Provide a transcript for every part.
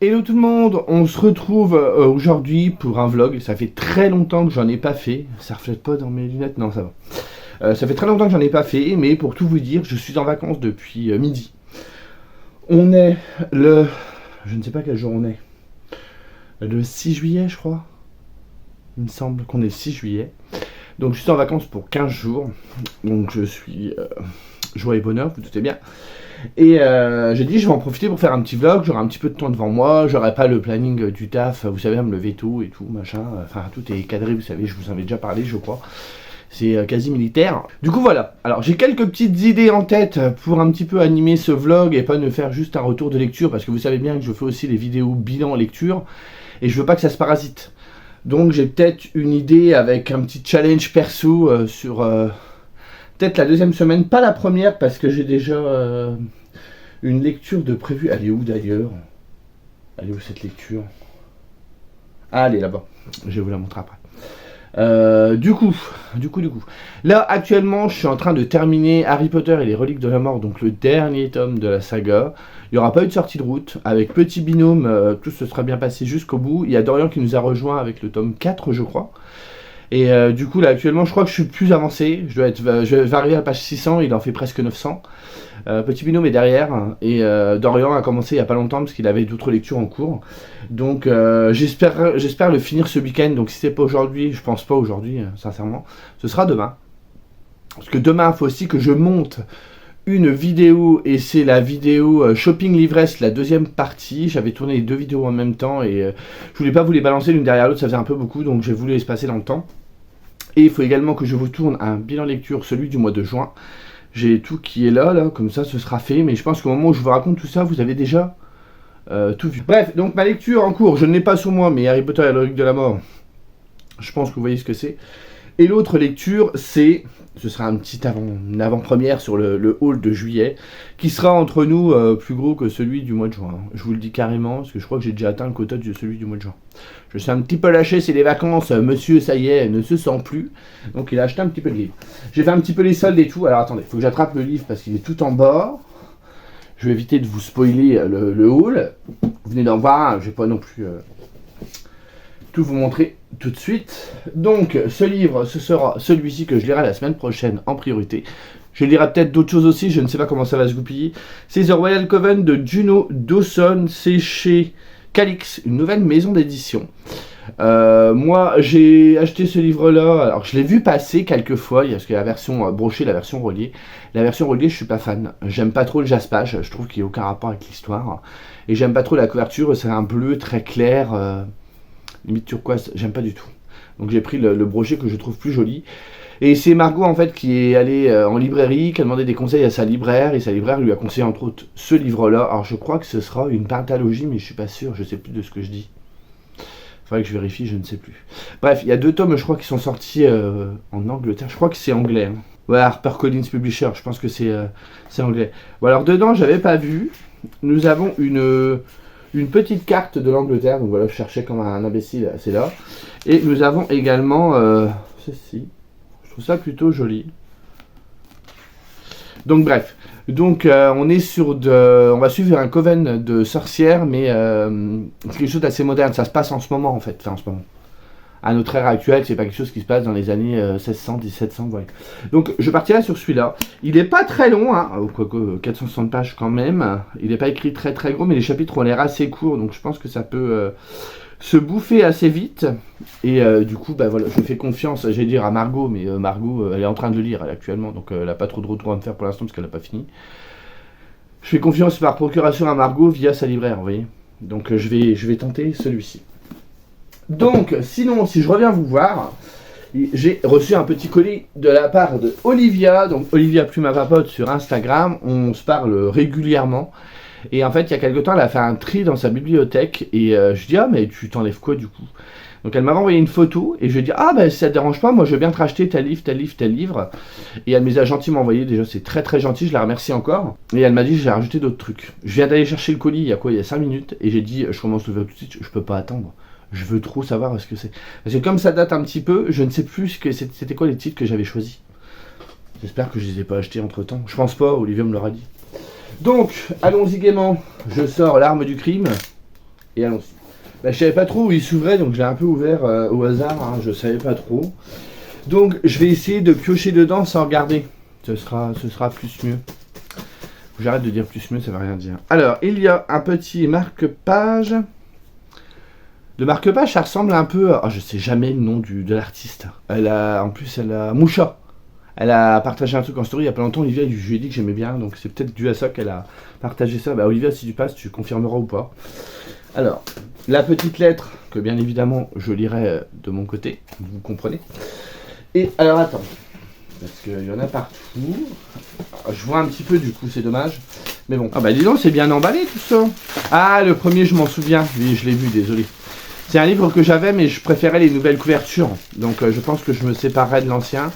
Hello tout le monde, on se retrouve aujourd'hui pour un vlog. Ça fait très longtemps que j'en ai pas fait. Ça reflète pas dans mes lunettes, non ça va. Ça fait très longtemps que j'en ai pas fait, mais pour tout vous dire, je suis en vacances depuis midi. On est le... Je ne sais pas quel jour on est. Le 6 juillet je crois. Il me semble qu'on est le 6 juillet. Donc je suis en vacances pour 15 jours. Donc je suis joie et bonheur, vous doutez bien. Et j'ai dit je vais en profiter pour faire un petit vlog, j'aurai un petit peu de temps devant moi, j'aurai pas le planning du taf, vous savez, à me lever tôt et tout, machin, enfin tout est cadré, vous savez, je vous en avais déjà parlé je crois, c'est quasi militaire. Du coup voilà, alors j'ai quelques petites idées en tête pour un petit peu animer ce vlog et pas ne faire juste un retour de lecture, parce que vous savez bien que je fais aussi les vidéos bilan lecture, et je veux pas que ça se parasite. Donc j'ai peut-être une idée avec un petit challenge perso sur... peut-être la deuxième semaine, pas la première parce que j'ai déjà une lecture de prévue. Elle est où d'ailleurs? Elle est où cette lecture? Ah, elle est là-bas. Je vais vous la montrer après. Du coup. Là, actuellement, je suis en train de terminer Harry Potter et les Reliques de la Mort, donc le dernier tome de la saga. Il n'y aura pas eu de sortie de route. Avec Petit Binôme, tout se sera bien passé jusqu'au bout. Il y a Dorian qui nous a rejoint avec le tome 4, je crois. Et du coup là actuellement je crois que je suis plus avancé, je vais arriver à la page 600, il en fait presque 900. Petit Binôme est derrière, et Dorian a commencé il n'y a pas longtemps parce qu'il avait d'autres lectures en cours. Donc j'espère le finir ce week-end, donc si c'est pas aujourd'hui, je pense pas aujourd'hui sincèrement, ce sera demain. Parce que demain il faut aussi que je monte une vidéo, et c'est la vidéo Shopping Livresse, la deuxième partie. J'avais tourné les deux vidéos en même temps et je voulais pas vous les balancer l'une derrière l'autre, ça faisait un peu beaucoup, donc j'ai voulu les passer dans le temps. Et il faut également que je vous tourne un bilan lecture, celui du mois de juin. J'ai tout qui est là, comme ça ce sera fait, mais je pense qu'au moment où je vous raconte tout ça, vous avez déjà tout vu. Bref, donc ma lecture en cours, je ne l'ai pas sur moi, mais Harry Potter et les Reliques de la Mort, je pense que vous voyez ce que c'est. Et l'autre lecture, ce sera une avant-première sur le haul de juillet, qui sera entre nous plus gros que celui du mois de juin. Je vous le dis carrément, parce que je crois que j'ai déjà atteint le quota de celui du mois de juin. Je suis un petit peu lâché, c'est les vacances, monsieur, ça y est, ne se sent plus. Donc il a acheté un petit peu de livres. J'ai fait un petit peu les soldes et tout. Alors attendez, il faut que j'attrape le livre parce qu'il est tout en bas. Je vais éviter de vous spoiler le haul. Vous venez d'en voir un, je vais pas non plus... tout vous montrer tout de suite. Donc ce livre, ce sera celui-ci que je lirai la semaine prochaine en priorité. Je lirai peut-être d'autres choses aussi, je ne sais pas comment ça va se goupiller. C'est The Royal Coven de Juno Dawson, c'est chez Calix, une nouvelle maison d'édition. Moi j'ai acheté ce livre là, alors je l'ai vu passer quelques fois, parce qu'il y a la version brochée, la version reliée. La version reliée je suis pas fan, j'aime pas trop le jaspage, je trouve qu'il n'y a aucun rapport avec l'histoire. Et j'aime pas trop la couverture, c'est un bleu très clair, limite turquoise, j'aime pas du tout. Donc j'ai pris le brochet que je trouve plus joli. Et c'est Margot en fait qui est allée en librairie, qui a demandé des conseils à sa libraire, et sa libraire lui a conseillé entre autres ce livre-là. Alors je crois que ce sera une pentalogie, mais je suis pas sûr, je sais plus de ce que je dis. Faudrait que je vérifie, je ne sais plus. Bref, il y a 2 tomes, je crois, qui sont sortis en Angleterre. Je crois que c'est anglais. Hein. Ouais, HarperCollins Publisher, je pense que c'est anglais. Bon alors dedans, j'avais pas vu. Nous avons une petite carte de l'Angleterre, donc voilà, je cherchais comme un imbécile, c'est là. Et nous avons également ceci, je trouve ça plutôt joli. Donc bref, donc on est on va suivre un coven de sorcières, mais c'est quelque chose d'assez moderne, ça se passe en ce moment en fait, enfin en ce moment. À notre ère actuelle, c'est pas quelque chose qui se passe dans les années 1600, 1700, voilà. Donc je partirai sur celui-là. Il est pas très long, hein, quoique 460 pages quand même. Il n'est pas écrit très très gros, mais les chapitres ont l'air assez courts, donc je pense que ça peut se bouffer assez vite. Et du coup, bah voilà, je fais confiance, j'allais dire à Margot, mais Margot, elle est en train de le lire elle, actuellement, donc elle n'a pas trop de retour à me faire pour l'instant parce qu'elle n'a pas fini. Je fais confiance par procuration à Margot via sa libraire, vous voyez. Donc je vais tenter celui-ci. Donc, sinon, si je reviens vous voir, j'ai reçu un petit colis de la part de Olivia. Donc, Olivia plus ma papote sur Instagram. On se parle régulièrement. Et en fait, il y a quelque temps, elle a fait un tri dans sa bibliothèque. Et je dis, ah, mais tu t'enlèves quoi du coup? Donc, elle m'avait envoyé une photo. Et je lui ai dit, ah, ben, si ça te dérange pas, moi, je veux bien te racheter tel livre, tel livre, tel livre. Et elle me les a gentiment envoyés. Déjà, c'est très, très gentil. Je la remercie encore. Et elle m'a dit, j'ai rajouté d'autres trucs. Je viens d'aller chercher le colis il y a 5 minutes. Et j'ai dit, je commence l'ouvrir tout de suite. Je peux pas attendre. Je veux trop savoir ce que c'est. Parce que comme ça date un petit peu, je ne sais plus c'était quoi les titres que j'avais choisis. J'espère que je les ai pas achetés entre temps. Je pense pas, Olivier me l'aura dit. Donc, allons-y gaiement. Je sors l'arme du crime. Et allons-y. Bah, je savais pas trop où il s'ouvrait, donc j'ai un peu ouvert au hasard, hein, je savais pas trop. Donc je vais essayer de piocher dedans sans regarder. Ce sera plus mieux. J'arrête de dire plus mieux, ça veut rien dire. Alors, il y a un petit marque-page. Le marque-page, ça ressemble un peu à... Oh, je sais jamais le nom de l'artiste. En plus, elle a... Moucha. Elle a partagé un truc en story il y a pas longtemps. Olivia, je lui ai dit que j'aimais bien, donc c'est peut-être dû à ça qu'elle a partagé ça. Bah Olivia, si tu passes, tu confirmeras ou pas. Alors, la petite lettre, que bien évidemment, je lirai de mon côté. Vous comprenez. Et alors, attends. Parce qu'il y en a partout. Je vois un petit peu du coup, c'est dommage. Mais bon. Ah bah dis donc, c'est bien emballé tout ça. Ah, le premier, je m'en souviens. Oui, je l'ai vu, désolé. C'est un livre que j'avais, mais je préférais les nouvelles couvertures. Donc je pense que je me séparerai de l'ancien.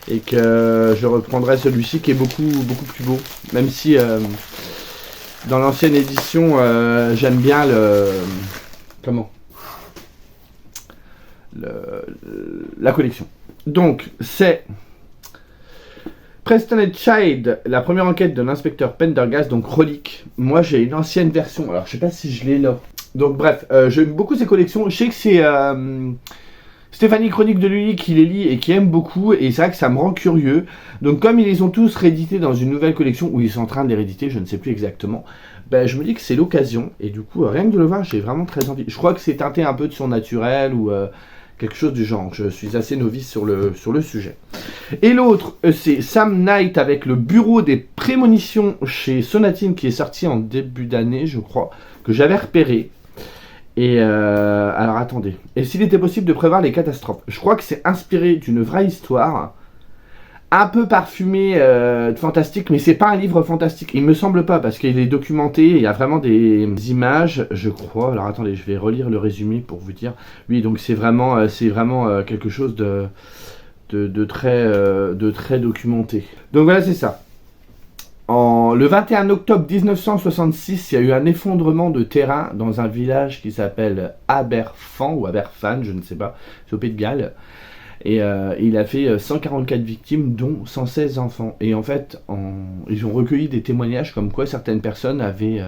Et que je reprendrai celui-ci qui est beaucoup plus beau. Même si dans l'ancienne édition, j'aime bien le... Comment la collection. Donc, c'est... Preston et Child, la première enquête de l'inspecteur Pendergast, donc relique. Moi j'ai une ancienne version, alors je sais pas si je l'ai là. Donc bref, j'aime beaucoup ces collections. Je sais que c'est Stéphanie Chronique de Lully qui les lit et qui aime beaucoup, et c'est vrai que ça me rend curieux. Donc comme ils les ont tous réédités dans une nouvelle collection, ou ils sont en train de les rééditer, je ne sais plus exactement, ben, je me dis que c'est l'occasion, et du coup rien que de le voir, j'ai vraiment très envie. Je crois que c'est teinté un peu de surnaturel, ou... quelque chose du genre, je suis assez novice sur le sujet. Et l'autre, c'est Sam Knight avec le bureau des prémonitions chez Sonatine qui est sorti en début d'année, je crois, que j'avais repéré. Et alors attendez, et s'il était possible de prévoir les catastrophes? Je crois que c'est inspiré d'une vraie histoire, un peu parfumé de fantastique, mais c'est pas un livre fantastique, il me semble pas, parce qu'il est documenté, il y a vraiment des images, je crois. Alors attendez, je vais relire le résumé pour vous dire. Oui, donc c'est vraiment quelque chose de très documenté. Donc voilà, c'est ça. Le 21 octobre 1966, il y a eu un effondrement de terrain dans un village qui s'appelle Aberfan, ou Aberfan, je ne sais pas, c'est au Pays de Galles. Et il a fait 144 victimes, dont 116 enfants. Et en fait, ils ont recueilli des témoignages comme quoi certaines personnes avaient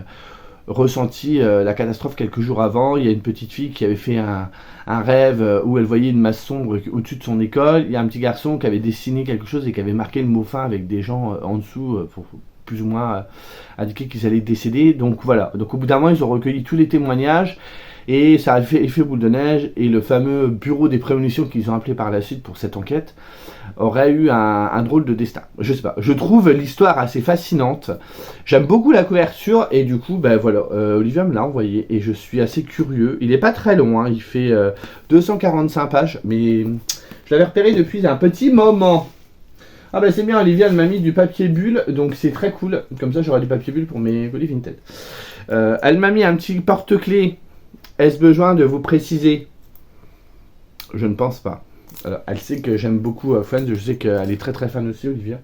ressenti la catastrophe quelques jours avant. Il y a une petite fille qui avait fait un rêve où elle voyait une masse sombre au-dessus de son école. Il y a un petit garçon qui avait dessiné quelque chose et qui avait marqué le mot fin avec des gens en dessous pour plus ou moins indiquer qu'ils allaient décéder. Donc voilà, donc au bout d'un moment, ils ont recueilli tous les témoignages. Et ça a fait effet boule de neige, et le fameux bureau des prémonitions qu'ils ont appelé par la suite pour cette enquête aurait eu un drôle de destin. Je sais pas, je trouve l'histoire assez fascinante. J'aime beaucoup la couverture, et du coup, ben voilà, Olivia me l'a envoyé, et je suis assez curieux. Il est pas très long, hein, il fait 245 pages, mais je l'avais repéré depuis un petit moment. Ah bah c'est bien, Olivia elle m'a mis du papier bulle, donc c'est très cool. Comme ça j'aurai du papier bulle pour mes colis Vinted. Elle m'a mis un petit porte-clés. Est-ce besoin de vous préciser? Je ne pense pas. Alors, elle sait que j'aime beaucoup Friends, je sais qu'elle est très très fan aussi, Olivia.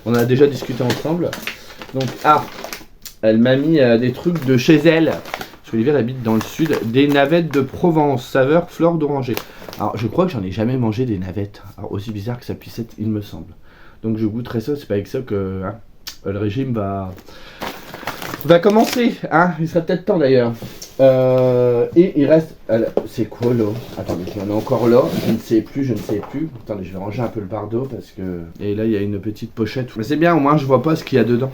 On a déjà discuté ensemble. Donc, elle m'a mis des trucs de chez elle. Parce qu'Olivia habite dans le sud. Des navettes de Provence, saveur fleur d'oranger. Alors, je crois que j'en ai jamais mangé des navettes. Alors, aussi bizarre que ça puisse être, il me semble. Donc, je goûterai ça, c'est pas avec ça que le régime va commencer. Hein, il serait peut-être temps d'ailleurs. Et il reste... c'est quoi là? Attendez, j'en ai encore là. Je ne sais plus. Attendez, je vais ranger un peu le bardeau parce que... Et là, il y a une petite pochette. Mais c'est bien, au moins, je vois pas ce qu'il y a dedans.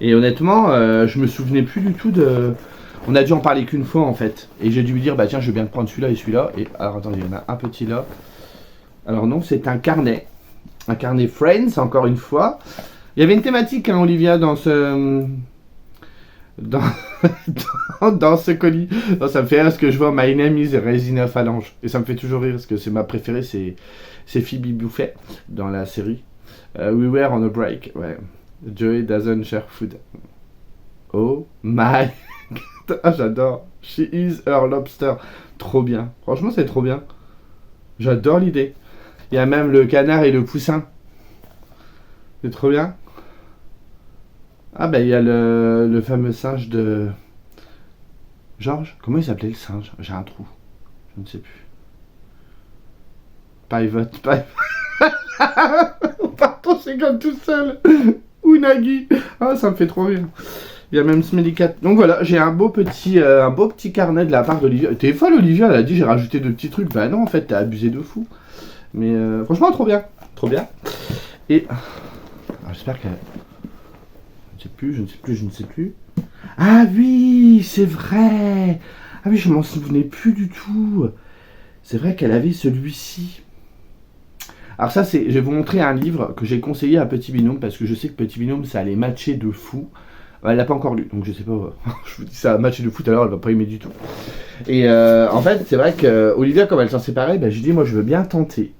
Et honnêtement, je me souvenais plus du tout de... On a dû en parler qu'une fois en fait. Et j'ai dû lui dire, bah tiens, je vais bien te prendre celui-là et celui-là. Et alors, attendez, il y en a un petit là. Alors non, c'est un carnet. Un carnet Friends, encore une fois. Il y avait une thématique, hein, Olivia, dans ce... dans ce colis. Non, ça me fait rire parce que je vois My Name is Résina Phalange. Et ça me fait toujours rire parce que c'est ma préférée, c'est Phoebe Buffet dans la série. We were on a break. Ouais. Joey doesn't share food. Oh my... Ah, j'adore. She is her lobster. Trop bien. Franchement, c'est trop bien. J'adore l'idée. Il y a même le canard et le poussin. C'est trop bien. Ah bah il y a le fameux singe de... Georges. Comment il s'appelait le singe? J'ai un trou. Je ne sais plus. Pivot. Pardon, c'est comme tout seul. Unagi. Ah, ça me fait trop rire. Il y a même Smelly Cat. Donc voilà, j'ai un beau petit carnet de la part d'Olivia. T'es folle, Olivia, elle a dit j'ai rajouté 2 petits trucs. Bah non, en fait, t'as abusé de fou. Mais franchement, trop bien. Trop bien. Et j'espère qu'elle... Je ne sais plus. Ah oui, c'est vrai. Ah oui, je m'en souvenais plus du tout. C'est vrai qu'elle avait celui-ci. Alors ça, je vais vous montrer un livre que j'ai conseillé à Petit Binôme, parce que je sais que Petit Binôme, ça allait matcher de fou. Elle l'a pas encore lu, donc je sais pas. Je vous dis ça a matché de fou tout à l'heure, elle va pas aimer du tout. Et en fait, c'est vrai que Olivia, comme elle s'en séparait, ben, j'ai dit moi je veux bien tenter.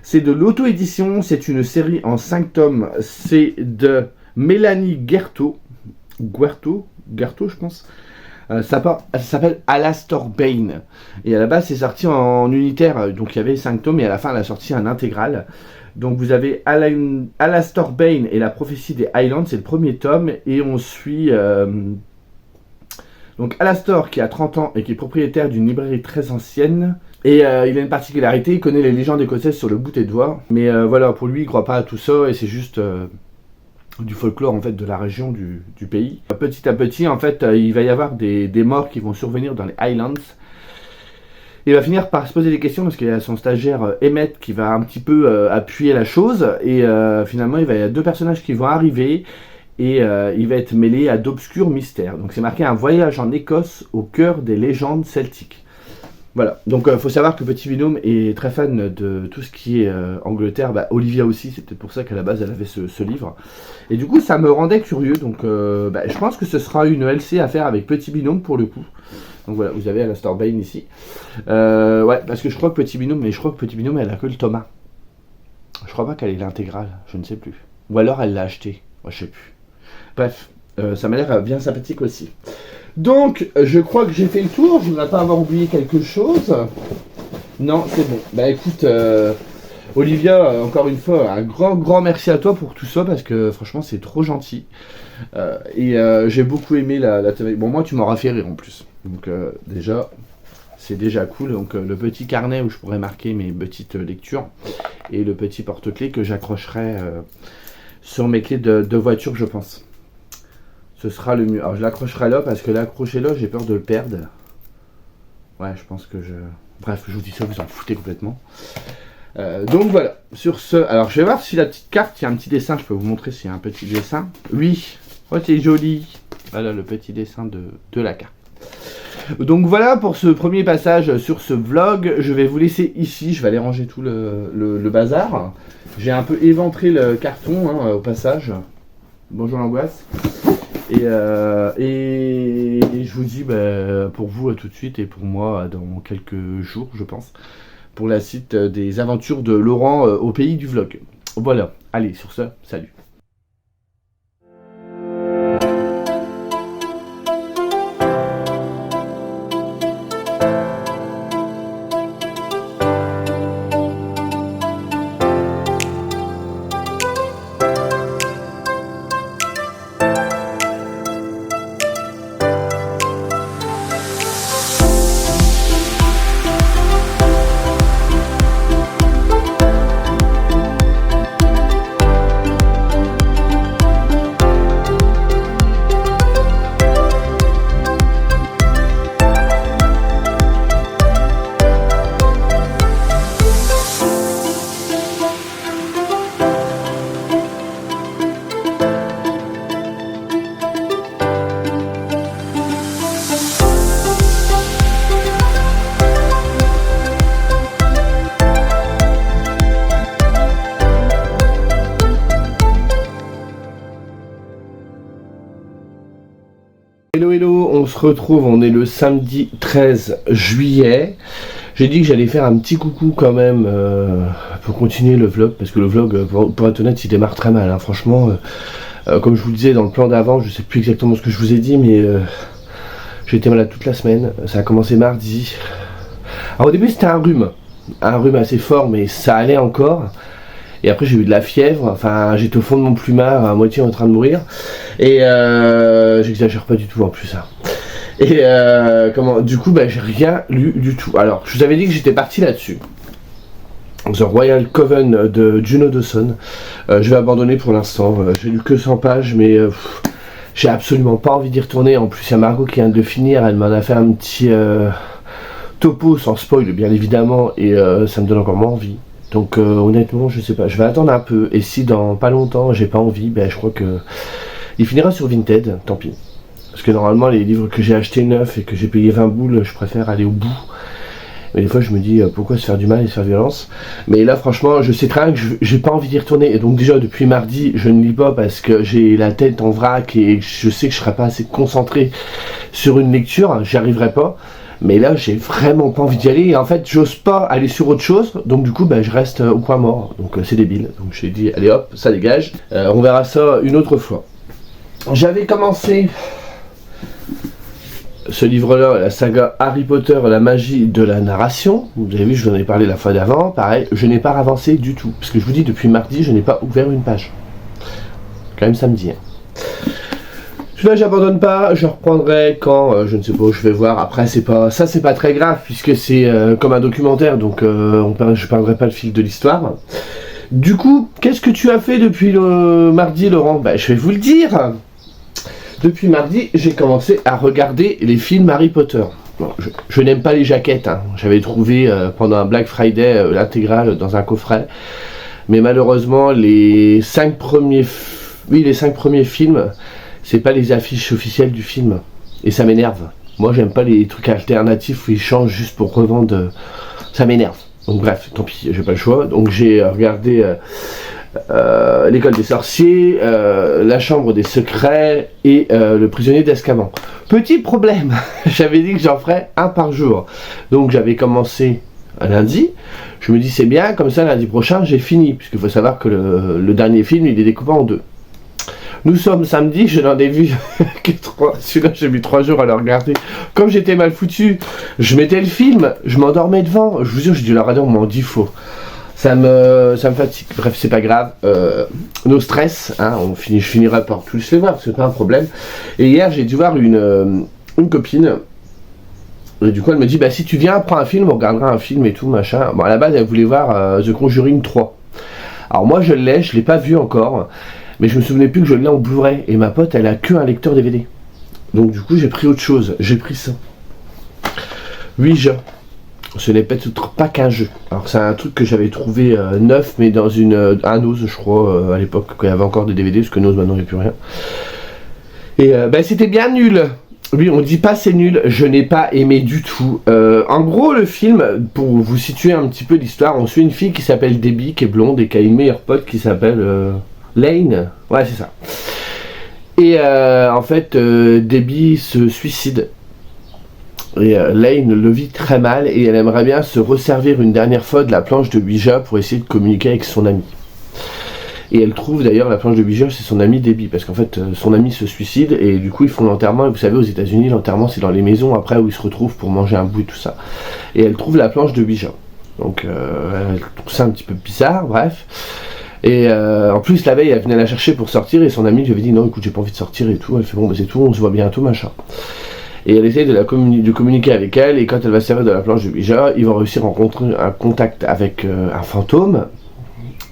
C'est de l'auto-édition, c'est une série en 5 tomes. C'est de Mélanie Guerto, je pense. Ça s'appelle Alastor Bane. Et à la base, c'est sorti en unitaire, donc il y avait 5 tomes, et à la fin, elle a sorti un intégral. Donc vous avez Alastor Bane et la prophétie des Highlands, c'est le premier tome, et on suit donc Alastor qui a 30 ans et qui est propriétaire d'une librairie très ancienne. Et il a une particularité, il connaît les légendes écossaises sur le bout des doigts. Mais voilà, pour lui, il croit pas à tout ça, et c'est juste... du folklore en fait de la région du pays. Petit à petit en fait il va y avoir des morts qui vont survenir dans les Highlands. Il va finir par se poser des questions parce qu'il y a son stagiaire Emmett qui va un petit peu appuyer la chose et finalement il y a 2 personnages qui vont arriver et il va être mêlé à d'obscurs mystères. Donc c'est marqué un voyage en Écosse au cœur des légendes celtiques. Voilà, donc il faut savoir que Petit Binôme est très fan de tout ce qui est Angleterre, bah, Olivia aussi, c'est peut-être pour ça qu'à la base elle avait ce livre. Et du coup ça me rendait curieux, donc je pense que ce sera une LC à faire avec Petit Binôme pour le coup. Donc voilà, vous avez Alastor Bane ici. Ouais, parce que je crois que Petit Binôme, elle a que le tome 1. Je crois pas qu'elle ait l'intégrale, je ne sais plus. Ou alors elle l'a acheté, moi je sais plus. Bref, ça m'a l'air bien sympathique aussi. Donc, je crois que j'ai fait le tour. Je ne vais pas avoir oublié quelque chose. Non, c'est bon. Bah écoute, Olivia, encore une fois, un grand merci à toi pour tout ça, parce que franchement, c'est trop gentil. Et j'ai beaucoup aimé la thématique. Bon, moi, tu m'auras fait rire en plus. Donc, déjà, c'est déjà cool. Donc, le petit carnet où je pourrais marquer mes petites lectures. Et le petit porte-clés que j'accrocherai sur mes clés de voiture, je pense. Ce sera le mieux. Alors je l'accrocherai là parce que l'accrocher là, j'ai peur de le perdre. Ouais, je pense que je... Bref, je vous dis ça, vous en foutez complètement. Donc voilà, sur ce... Alors je vais voir si la petite carte, il y a un petit dessin, je peux vous montrer s'il y a un petit dessin. Oui, oh c'est joli. Voilà le petit dessin de la carte. Donc voilà pour ce premier passage sur ce vlog. Je vais vous laisser ici, je vais aller ranger tout le bazar. J'ai un peu éventré le carton hein, au passage. Bonjour l'angoisse. Et je vous dis pour vous tout de suite et pour moi dans quelques jours je pense pour la suite des aventures de Laurent au pays du vlog. Voilà, allez sur ce, salut. Hello, on se retrouve, on est le samedi 13 juillet. J'ai dit que j'allais faire un petit coucou quand même pour continuer le vlog, parce que le vlog, pour être honnête, il démarre très mal, hein. Franchement, comme je vous le disais dans le plan d'avant, je sais plus exactement ce que je vous ai dit, mais j'ai été malade toute la semaine, ça a commencé mardi. Alors au début c'était un rhume assez fort, mais ça allait encore. Et après j'ai eu de la fièvre, enfin j'étais au fond de mon plumard à moitié en train de mourir. Et j'exagère pas du tout en plus hein. Et du coup j'ai rien lu du tout. Alors je vous avais dit que j'étais parti là-dessus. The Royal Coven de Juno Dawson. Je vais abandonner pour l'instant. J'ai lu que 100 pages mais J'ai absolument pas envie d'y retourner. En plus, il y a Margot qui vient de le finir. Elle m'en a fait un petit topo, sans spoil bien évidemment, et ça me donne encore moins envie. Donc honnêtement, je sais pas. Je vais attendre un peu. Et si dans pas longtemps, j'ai pas envie, ben je crois que il finira sur Vinted. Tant pis. Parce que normalement, les livres que j'ai achetés neufs et que j'ai payé 20 boules, je préfère aller au bout. Mais des fois, je me dis pourquoi se faire du mal et se faire violence. Mais là, franchement, je sais très bien que j'ai pas envie d'y retourner. Et donc, déjà, depuis mardi, je ne lis pas parce que j'ai la tête en vrac et je sais que je serai pas assez concentré sur une lecture. J'y arriverai pas. Mais là, j'ai vraiment pas envie d'y aller. Et en fait, j'ose pas aller sur autre chose. Donc, du coup, ben, je reste au coin mort. Donc, c'est débile. Donc, j'ai dit, allez hop, ça dégage. On verra ça une autre fois. J'avais commencé ce livre-là, la saga Harry Potter, la magie de la narration. Vous avez vu, je vous en ai parlé la fois d'avant. Pareil, je n'ai pas avancé du tout. Parce que je vous dis, depuis mardi, je n'ai pas ouvert une page. Quand même samedi. Celui-là, j'abandonne pas. Je reprendrai quand, je ne sais pas où je vais voir. Après, c'est pas très grave, puisque c'est comme un documentaire. Donc, je perdrai pas le fil de l'histoire. Du coup, qu'est-ce que tu as fait depuis le mardi, Laurent? Ben, je vais vous le dire. Depuis mardi, j'ai commencé à regarder les films Harry Potter. Bon, je n'aime pas les jaquettes. Hein. J'avais trouvé pendant un Black Friday l'intégrale dans un coffret. Mais malheureusement, les 5 premiers films, c'est pas les affiches officielles du film. Et ça m'énerve. Moi, j'aime pas les trucs alternatifs où ils changent juste pour revendre. Ça m'énerve. Donc bref, tant pis, j'ai pas le choix. Donc j'ai regardé l'école des sorciers, la chambre des secrets et le prisonnier d'Azkaban. Petit problème, j'avais dit que j'en ferais un par jour. Donc j'avais commencé lundi. Je me dis c'est bien, comme ça lundi prochain j'ai fini. Puisqu'il faut savoir que le dernier film il est découpé en 2. Nous sommes samedi, je n'en ai vu que 3. Celui-là, j'ai mis 3 jours à le regarder. Comme j'étais mal foutu, je mettais le film, je m'endormais devant. Je vous jure, j'ai dû la regarder au moins 10 fois. Ça me fatigue. Bref, c'est pas grave. Nos stress, hein, je finirai par tous les voir, c'est pas un problème. Et hier, j'ai dû voir une copine. Et du coup, elle me dit, bah si tu viens, prends un film, on regardera un film et tout, machin. Bon, à la base, elle voulait voir The Conjuring 3. Alors moi, je l'ai pas vu encore. Mais je me souvenais plus que je l'ai en Blu-ray. Et ma pote, elle a que un lecteur DVD. Donc du coup, j'ai pris autre chose. J'ai pris ça. Ouija. Ce n'est peut-être pas qu'un jeu. Alors c'est un truc que j'avais trouvé neuf, mais dans un Nose, je crois, à l'époque, quand il y avait encore des DVD, parce que Nose, maintenant, il n'y a plus rien. Et c'était bien nul. Oui, on dit pas c'est nul, je n'ai pas aimé du tout. En gros, le film, pour vous situer un petit peu l'histoire, on suit une fille qui s'appelle Debbie, qui est blonde, et qui a une meilleure pote qui s'appelle... Lane, ouais c'est ça. Et en fait, Debbie se suicide. Et Lane le vit très mal et elle aimerait bien se resservir une dernière fois de la planche de Ouija pour essayer de communiquer avec son ami. Et elle trouve d'ailleurs la planche de Ouija chez son ami Debbie, parce qu'en fait son ami se suicide et du coup ils font l'enterrement. Et vous savez, aux États-Unis, l'enterrement c'est dans les maisons après où ils se retrouvent pour manger un bout et tout ça. Et elle trouve la planche de Ouija. Donc elle trouve ça un petit peu bizarre, bref. Et en plus la veille elle venait la chercher pour sortir et son ami lui avait dit non écoute j'ai pas envie de sortir et tout. Elle fait bon bah c'est tout, on se voit bientôt machin. Et elle essaye de communiquer avec elle et quand elle va se servir de la planche de Ouija, ils vont réussir à rencontrer un contact avec un fantôme.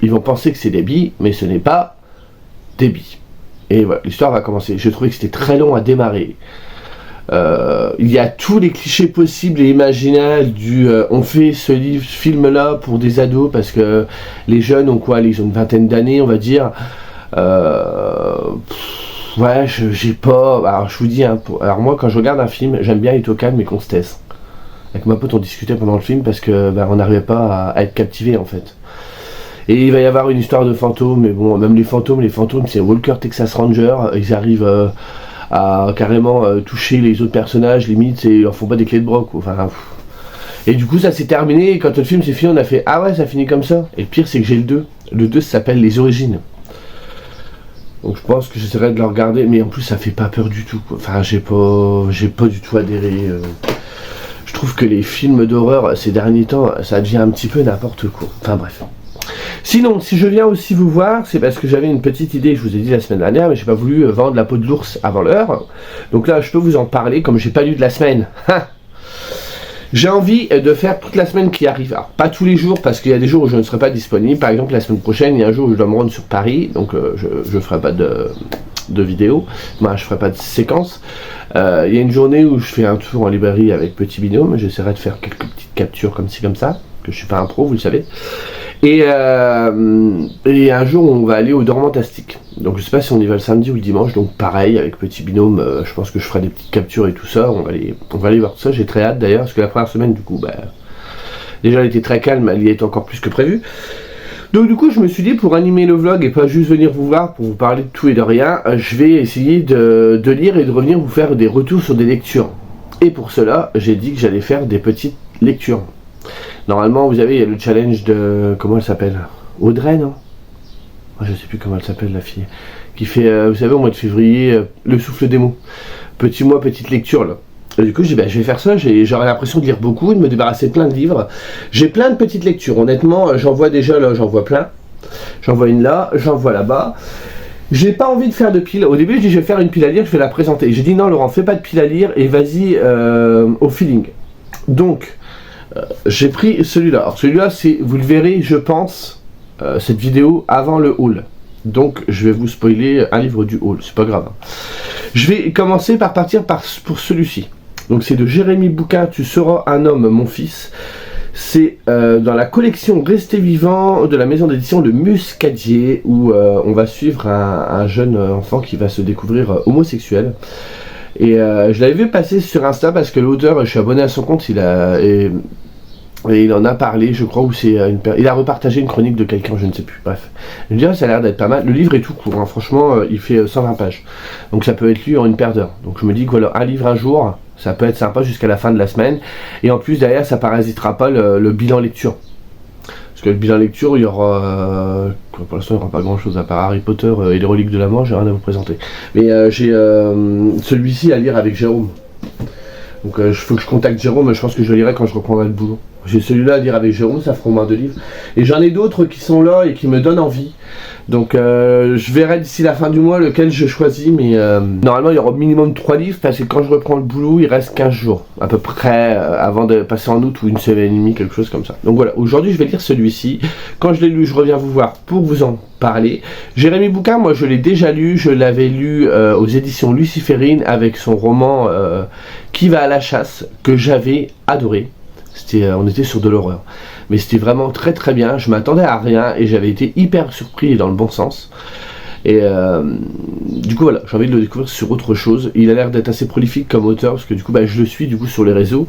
Ils vont penser que c'est Debbie mais ce n'est pas Debbie. Et voilà, l'histoire va commencer. J'ai trouvé que c'était très long à démarrer. Il y a tous les clichés possibles et imaginables du on fait ce film là pour des ados parce que les jeunes ont quoi, ils ont une vingtaine d'années on va dire. Ouais, j'ai pas. Alors je vous dis, hein, alors moi quand je regarde un film, j'aime bien être au calme et qu'on se taise. Avec ma pote on discutait pendant le film parce que on n'arrivait pas à être captivé en fait. Et il va y avoir une histoire de fantômes, mais bon, même les fantômes c'est Walker Texas Ranger, ils arrivent à carrément toucher les autres personnages, limite, et ils leur font pas des clés de broc, enfin... Et du coup ça s'est terminé, et quand le film s'est fini, on a fait « Ah ouais, ça finit comme ça !» Et le pire c'est que j'ai le 2. Le 2 ça s'appelle Les Origines. Donc je pense que j'essaierai de le regarder, mais en plus ça fait pas peur du tout, quoi. Enfin j'ai pas du tout adhéré. Je trouve que les films d'horreur ces derniers temps, ça devient un petit peu n'importe quoi. Enfin bref. Sinon, si je viens aussi vous voir, c'est parce que j'avais une petite idée, je vous ai dit la semaine dernière, mais j'ai pas voulu vendre la peau de l'ours avant l'heure. Donc là, je peux vous en parler, comme j'ai pas lu de la semaine. J'ai envie de faire toute la semaine qui arrive. Alors, pas tous les jours, parce qu'il y a des jours où je ne serai pas disponible. Par exemple, la semaine prochaine, il y a un jour où je dois me rendre sur Paris, donc je ferai pas de vidéos. Moi, je ferai pas de séquence. Il y a une journée où je fais un tour en librairie avec Petit Binôme. J'essaierai de faire quelques petites captures comme ci, comme ça. Que je suis pas un pro, vous le savez. Et un jour, on va aller au Dormantastique. Donc, je sais pas si on y va le samedi ou le dimanche. Donc, pareil, avec Petit Binôme, je pense que je ferai des petites captures et tout ça. On va aller voir tout ça. J'ai très hâte d'ailleurs, parce que la première semaine, du coup, déjà, elle était très calme. Elle y est encore plus que prévu. Donc du coup je me suis dit, pour animer le vlog et pas juste venir vous voir pour vous parler de tout et de rien, je vais essayer de lire et de revenir vous faire des retours sur des lectures. Et pour cela, j'ai dit que j'allais faire des petites lectures. Normalement, vous savez, il y a le challenge de... Comment elle s'appelle? Audrey, non? Je sais plus comment elle s'appelle, la fille. Qui fait, vous savez, au mois de février, le souffle des mots. Petit mois, petite lecture, là. Et du coup, je dis, je vais faire ça, j'aurai l'impression de lire beaucoup, de me débarrasser de plein de livres. J'ai plein de petites lectures, honnêtement, j'en vois déjà là, j'en vois plein. J'en vois une là, j'en vois là-bas. J'ai pas envie de faire de pile. Au début, je dis, je vais faire une pile à lire, je vais la présenter. J'ai dit, non, Laurent, fais pas de pile à lire et vas-y au feeling. Donc, j'ai pris celui-là. Alors, celui-là, vous le verrez, je pense, cette vidéo avant le haul. Donc, je vais vous spoiler un livre du haul, c'est pas grave. Je vais commencer par partir pour celui-ci. Donc c'est de Jérémy Bouquin, Tu seras un homme, mon fils. C'est dans la collection Restez vivant de la maison d'édition Le Muscadier, où on va suivre un jeune enfant qui va se découvrir homosexuel. Et je l'avais vu passer sur Insta parce que l'auteur, je suis abonné à son compte, et il en a parlé, je crois, où il a repartagé une chronique de quelqu'un, je ne sais plus, bref. Je me dirais, ça a l'air d'être pas mal. Le livre est tout court, hein. Franchement, il fait 120 pages. Donc ça peut être lu en une paire d'heures. Donc je me dis que voilà, un livre un jour, ça peut être sympa jusqu'à la fin de la semaine. Et en plus, derrière, ça parasitera pas le bilan lecture. Parce que le bilan lecture, il y aura... pour l'instant, il n'y aura pas grand-chose à part Harry Potter et les reliques de la mort, j'ai rien à vous présenter. Mais j'ai celui-ci à lire avec Jérôme. Donc il faut que je contacte Jérôme, je pense que je le lirai quand je reprendrai le boulot. J'ai celui-là à lire avec Jérôme, ça fera au moins 2 livres. Et j'en ai d'autres qui sont là et qui me donnent envie. Donc je verrai d'ici la fin du mois lequel je choisis. Mais normalement il y aura au minimum 3 livres parce que quand je reprends le boulot, il reste 15 jours. À peu près avant de passer en août ou une semaine et demie, quelque chose comme ça. Donc voilà, aujourd'hui je vais lire celui-ci. Quand je l'ai lu, je reviens vous voir pour vous en parler. Jérémy Bouquin, moi je l'ai déjà lu. Je l'avais lu aux éditions Luciférine avec son roman Qui va à la chasse, que j'avais adoré. On était sur de l'horreur, mais c'était vraiment très très bien. Je m'attendais à rien et j'avais été hyper surpris dans le bon sens. Et du coup voilà, j'ai envie de le découvrir sur autre chose. Il a l'air d'être assez prolifique comme auteur parce que du coup je le suis du coup sur les réseaux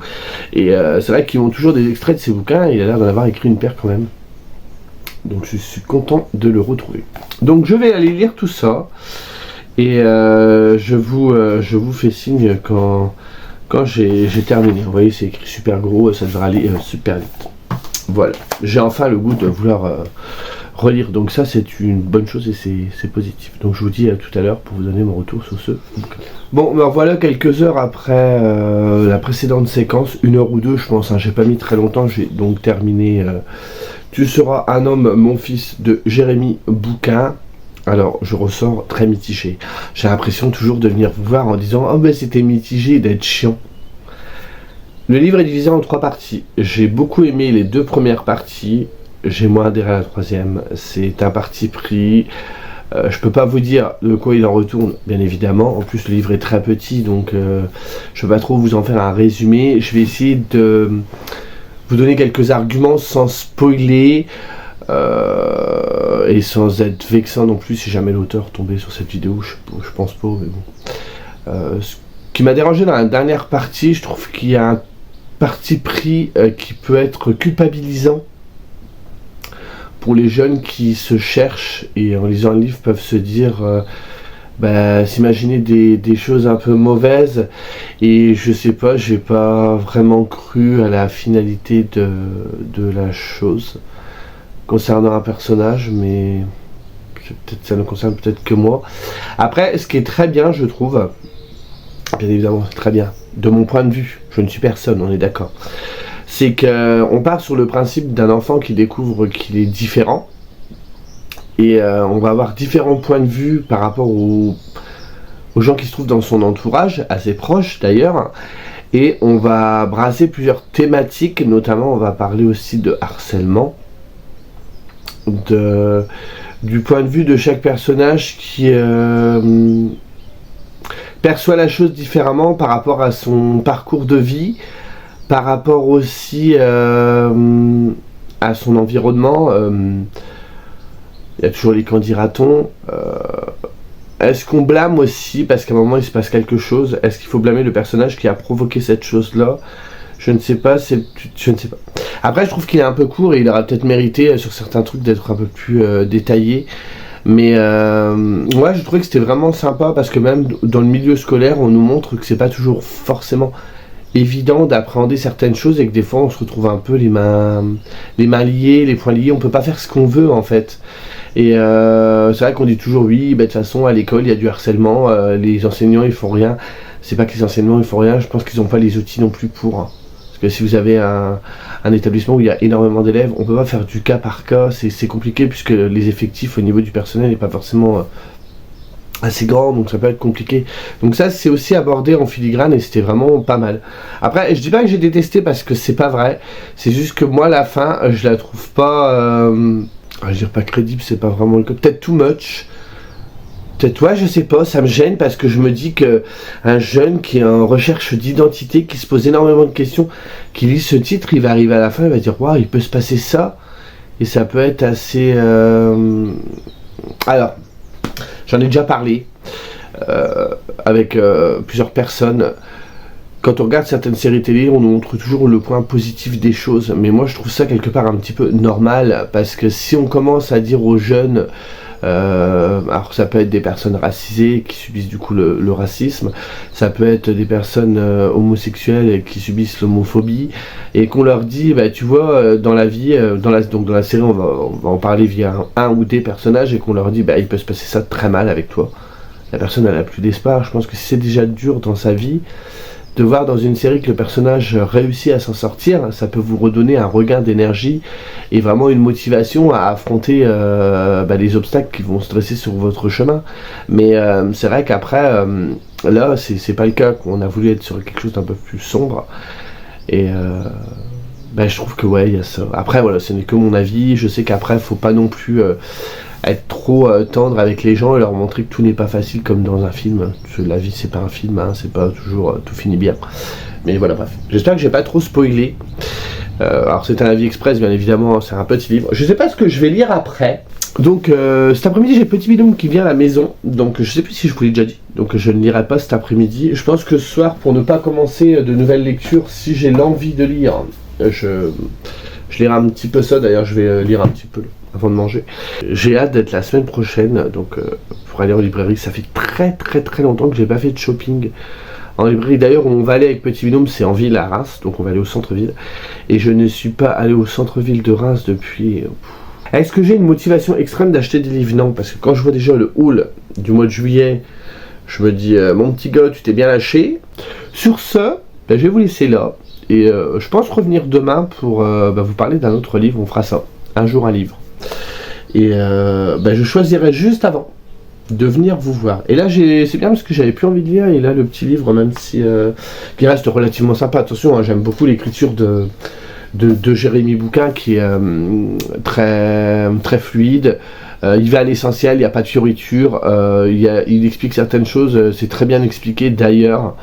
et c'est vrai qu'ils ont toujours des extraits de ses bouquins. Il a l'air d'en avoir écrit une paire quand même. Donc je suis content de le retrouver. Donc je vais aller lire tout ça et je vous fais signe quand j'ai terminé. Vous voyez, c'est écrit super gros, ça devrait aller super vite. Voilà, j'ai enfin le goût de vouloir relire, donc ça c'est une bonne chose et c'est positif. Donc je vous dis à tout à l'heure pour vous donner mon retour sur ce bouquin. Bon, ben voilà, quelques heures après la précédente séquence, 1 heure ou 2 je pense, hein, j'ai pas mis très longtemps, j'ai donc terminé Tu seras un homme, mon fils de Jérémy Bouquin. Alors, je ressors très mitigé. J'ai l'impression toujours de venir vous voir en disant « Oh ben c'était mitigé et d'être chiant ». Le livre est divisé en 3 parties. J'ai beaucoup aimé les 2 premières parties. J'ai moins adhéré à la 3e. C'est un parti pris. Je peux pas vous dire de quoi il en retourne, bien évidemment. En plus, le livre est très petit, donc je peux pas trop vous en faire un résumé. Je vais essayer de vous donner quelques arguments sans spoiler. Et sans être vexant non plus si jamais l'auteur tombait sur cette vidéo, je pense pas, mais bon. Ce qui m'a dérangé dans la dernière partie, je trouve qu'il y a un parti pris qui peut être culpabilisant pour les jeunes qui se cherchent et en lisant le livre peuvent se dire s'imaginer des choses un peu mauvaises et je sais pas, j'ai pas vraiment cru à la finalité de la chose concernant un personnage, mais ça ne concerne peut-être que moi. Après, ce qui est très bien, je trouve, bien évidemment, très bien, de mon point de vue, je ne suis personne, on est d'accord, c'est qu'on part sur le principe d'un enfant qui découvre qu'il est différent, et on va avoir différents points de vue par rapport aux gens qui se trouvent dans son entourage, assez proches d'ailleurs, et on va brasser plusieurs thématiques, notamment on va parler aussi de harcèlement, du point de vue de chaque personnage qui perçoit la chose différemment par rapport à son parcours de vie, par rapport aussi à son environnement. Il y a toujours les qu'en dira-t-on. Est-ce qu'on blâme aussi parce qu'à un moment il se passe quelque chose? Est-ce qu'il faut blâmer le personnage qui a provoqué cette chose-là? Je ne sais pas, je ne sais pas. Après, je trouve qu'il est un peu court et il aurait peut-être mérité sur certains trucs d'être un peu plus détaillé. Mais ouais, je trouvais que c'était vraiment sympa parce que même dans le milieu scolaire, on nous montre que c'est pas toujours forcément évident d'appréhender certaines choses et que des fois on se retrouve un peu les mains liées, les poings liés. On peut pas faire ce qu'on veut en fait. Et c'est vrai qu'on dit toujours oui, de toute façon à l'école il y a du harcèlement, les enseignants ils font rien. C'est pas que les enseignants ils font rien, je pense qu'ils n'ont pas les outils non plus pour. Hein. Parce que si vous avez un établissement où il y a énormément d'élèves, on peut pas faire du cas par cas, c'est compliqué puisque les effectifs au niveau du personnel n'est pas forcément assez grand, donc ça peut être compliqué. Donc ça c'est aussi abordé en filigrane et c'était vraiment pas mal. Après je dis pas que j'ai détesté parce que c'est pas vrai, c'est juste que moi la fin je la trouve pas, je veux dire pas crédible, c'est pas vraiment le cas, peut-être too much. Peut-être, ouais, je sais pas, ça me gêne parce que je me dis que un jeune qui est en recherche d'identité, qui se pose énormément de questions, qui lit ce titre, il va arriver à la fin, il va dire, waouh, il peut se passer ça, et ça peut être assez... Alors, j'en ai déjà parlé avec plusieurs personnes. Quand on regarde certaines séries télé, on nous montre toujours le point positif des choses, mais moi je trouve ça quelque part un petit peu normal, parce que si on commence à dire aux jeunes... alors ça peut être des personnes racisées qui subissent du coup le racisme, ça peut être des personnes homosexuelles qui subissent l'homophobie, et qu'on leur dit tu vois dans la vie, donc dans la série on va en parler via un ou des personnages, et qu'on leur dit il peut se passer ça très mal avec toi. La personne elle a plus d'espoir. Je pense que si c'est déjà dur dans sa vie, de voir dans une série que le personnage réussit à s'en sortir, ça peut vous redonner un regain d'énergie et vraiment une motivation à affronter les obstacles qui vont se dresser sur votre chemin. Mais c'est vrai qu'après, là, c'est pas le cas. On a voulu être sur quelque chose d'un peu plus sombre. Et je trouve que ouais, il y a ça. Après, voilà, ce n'est que mon avis. Je sais qu'après, faut pas non plus... être trop tendre avec les gens et leur montrer que tout n'est pas facile comme dans un film. Parce que la vie c'est pas un film, hein, c'est pas toujours tout finit bien. Mais voilà, bref. J'espère que j'ai pas trop spoilé. Alors c'est un avis express bien évidemment, c'est un petit livre. Je sais pas ce que je vais lire après. Donc cet après-midi j'ai Petit Binôme qui vient à la maison. Donc je sais plus si je vous l'ai déjà dit. Donc je ne lirai pas cet après-midi. Je pense que ce soir, pour ne pas commencer de nouvelles lectures, si j'ai l'envie de lire, je lirai un petit peu ça. D'ailleurs je vais lire un petit peu avant de manger. J'ai hâte d'être la semaine prochaine, donc pour aller en librairie. Ça fait très longtemps que j'ai pas fait de shopping en librairie. D'ailleurs, on va aller avec Petit Binôme, c'est en ville à Reims, donc on va aller au centre-ville. Et je ne suis pas allé au centre-ville de Reims depuis... Est-ce que j'ai une motivation extrême d'acheter des livres? Non, parce que quand je vois déjà le haul du mois de juillet, je me dis, mon petit gars, tu t'es bien lâché. Sur ce, je vais vous laisser là. Et je pense revenir demain pour vous parler d'un autre livre. On fera ça, un jour un livre. Et je choisirai juste avant de venir vous voir. Et là c'est bien parce que j'avais plus envie de lire, et là le petit livre, même si qui reste relativement sympa, attention, hein, j'aime beaucoup l'écriture de Jérémy Bouquin qui est très fluide. Il va à l'essentiel, il n'y a pas de fioriture, il explique certaines choses, c'est très bien expliqué d'ailleurs,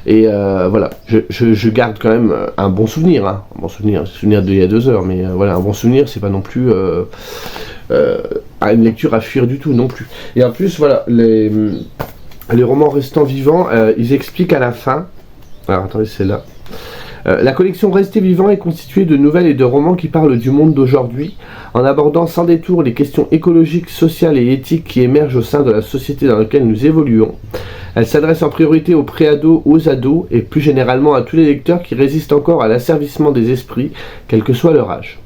et voilà, je garde quand même un bon souvenir, hein, un bon souvenir d'il y a 2 heures, mais voilà, un bon souvenir, c'est pas non plus une lecture à fuir du tout non plus. Et en plus, voilà, les romans restants vivants, ils expliquent à la fin, alors attendez, c'est là. La collection Restez vivant est constituée de nouvelles et de romans qui parlent du monde d'aujourd'hui, en abordant sans détour les questions écologiques, sociales et éthiques qui émergent au sein de la société dans laquelle nous évoluons. Elle s'adresse en priorité aux préados, aux ados et plus généralement à tous les lecteurs qui résistent encore à l'asservissement des esprits, quel que soit leur âge.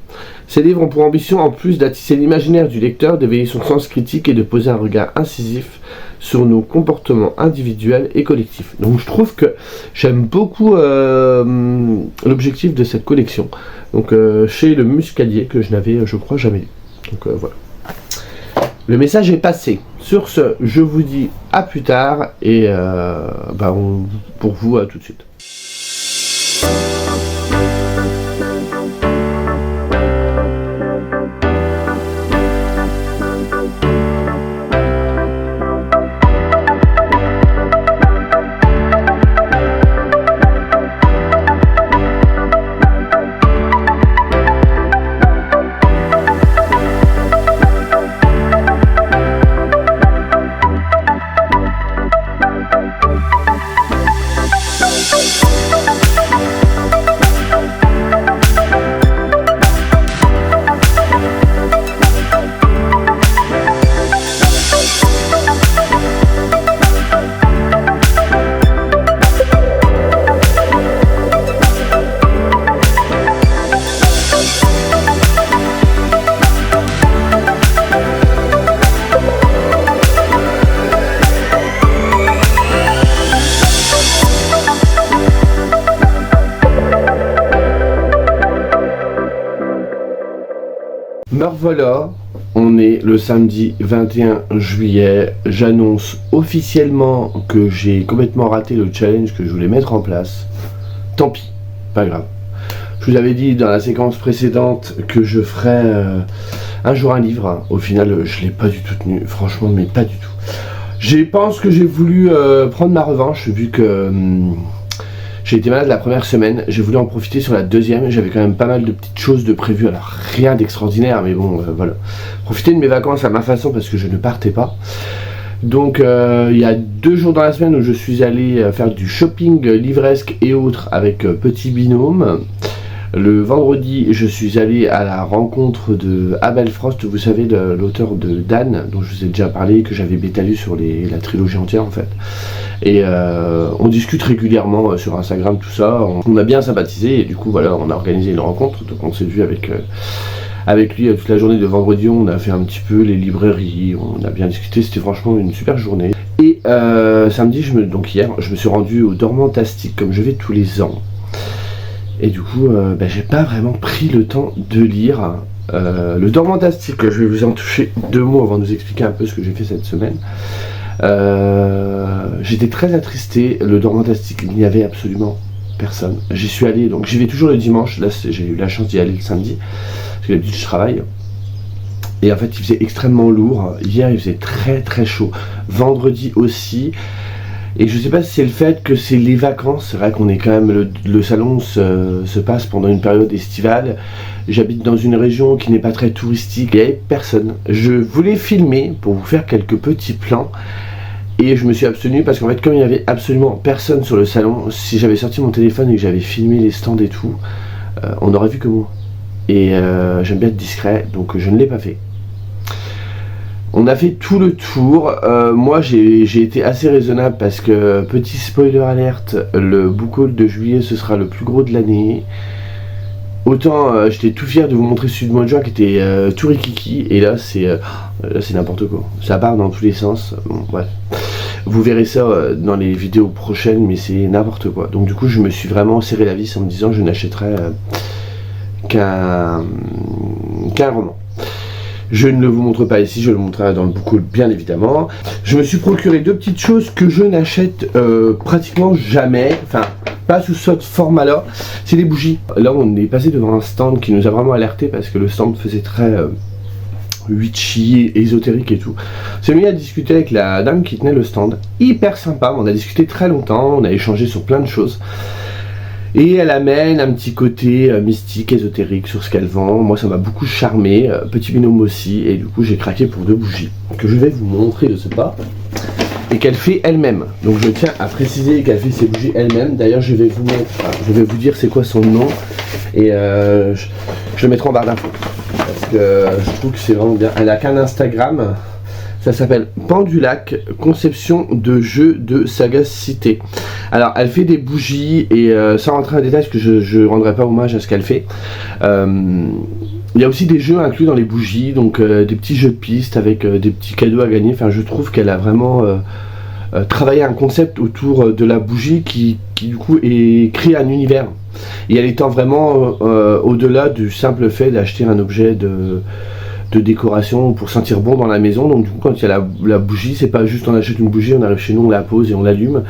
Ces livres ont pour ambition, en plus d'attiser l'imaginaire du lecteur, d'éveiller son sens critique et de poser un regard incisif sur nos comportements individuels et collectifs. Donc je trouve que j'aime beaucoup l'objectif de cette collection. Donc chez Le Muscadier, que je n'avais, je crois, jamais lu. Donc voilà. Le message est passé. Sur ce, je vous dis à plus tard, et pour vous, à tout de suite. Me revoilà, on est le samedi 21 juillet, j'annonce officiellement que j'ai complètement raté le challenge que je voulais mettre en place. Tant pis, pas grave. Je vous avais dit dans la séquence précédente que je ferais un jour un livre. Au final, je l'ai pas du tout tenu, franchement, mais pas du tout. Je pense que j'ai voulu prendre ma revanche vu que j'ai été malade la première semaine. J'ai voulu en profiter sur la deuxième. J'avais quand même pas mal de petites choses de prévues. Alors rien d'extraordinaire, mais bon, voilà. Profiter de mes vacances à ma façon parce que je ne partais pas. Donc il y a 2 jours dans la semaine où je suis allé faire du shopping livresque et autres avec petit binôme. Le vendredi, je suis allé à la rencontre de Abel Frost, vous savez, l'auteur de Dan, dont je vous ai déjà parlé, que j'avais bêta lu sur la trilogie entière en fait. Et on discute régulièrement sur Instagram, tout ça. On a bien sympathisé et du coup, voilà, on a organisé une rencontre. Donc on s'est vu avec lui toute la journée de vendredi. On a fait un petit peu les librairies, on a bien discuté. C'était franchement une super journée. Et samedi, donc hier, je me suis rendu au Dormantastique comme je vais tous les ans. Et du coup, j'ai pas vraiment pris le temps de lire le Dormantastique. Je vais vous en toucher 2 mots avant de vous expliquer un peu ce que j'ai fait cette semaine. J'étais très attristé. Le Dormantastique, il n'y avait absolument personne. J'y suis allé, donc j'y vais toujours le dimanche. Là, j'ai eu la chance d'y aller le samedi parce que d'habitude je travaille. Et en fait, il faisait extrêmement lourd. Hier, il faisait très très chaud. Vendredi aussi. Et je sais pas si c'est le fait que c'est les vacances, c'est vrai qu'on est quand même, le salon se passe pendant une période estivale. J'habite dans une région qui n'est pas très touristique, il n'y avait personne. Je voulais filmer pour vous faire quelques petits plans et je me suis abstenu parce qu'en fait comme il n'y avait absolument personne sur le salon, si j'avais sorti mon téléphone et que j'avais filmé les stands et tout, on n'aurait vu que moi. Et j'aime bien être discret, donc je ne l'ai pas fait. On a fait tout le tour. Moi j'ai été assez raisonnable parce que, petit spoiler alerte, le book haul de juillet ce sera le plus gros de l'année. Autant j'étais tout fier de vous montrer celui du mois de juin qui était tout rikiki, et là c'est n'importe quoi. Ça part dans tous les sens. Bon, bref. Vous verrez ça dans les vidéos prochaines, mais c'est n'importe quoi. Donc du coup je me suis vraiment serré la vis en me disant je n'achèterai qu'un roman. Je ne le vous montre pas ici, je le montrerai dans le book haul bien évidemment. Je me suis procuré 2 petites choses que je n'achète pratiquement jamais, enfin pas sous ce format-là, c'est les bougies. Là on est passé devant un stand qui nous a vraiment alerté parce que le stand faisait très witchy, ésotérique et tout. On s'est mis à discuter avec la dame qui tenait le stand, hyper sympa, on a discuté très longtemps, on a échangé sur plein de choses. Et elle amène un petit côté mystique, ésotérique sur ce qu'elle vend. Moi ça m'a beaucoup charmé, petit binôme aussi, et du coup j'ai craqué pour 2 bougies que je vais vous montrer de ce pas et qu'elle fait elle-même. Donc je tiens à préciser qu'elle fait ses bougies elle-même. D'ailleurs je vais vous dire c'est quoi son nom et je le mettrai en barre d'infos parce que je trouve que c'est vraiment bien. Elle a qu'un Instagram. Ça s'appelle Pendulac, conception de jeu de sagacité. Alors, elle fait des bougies et sans rentrer en détail, parce que je ne rendrai pas hommage à ce qu'elle fait. Il y a aussi des jeux inclus dans les bougies, donc des petits jeux de piste avec des petits cadeaux à gagner. Enfin, je trouve qu'elle a vraiment travaillé un concept autour de la bougie qui du coup crée un univers. Et elle étend vraiment au-delà du simple fait d'acheter un objet de décoration pour sentir bon dans la maison. Donc du coup quand il y a la bougie, c'est pas juste on achète une bougie, on arrive chez nous, on la pose et on l'allume.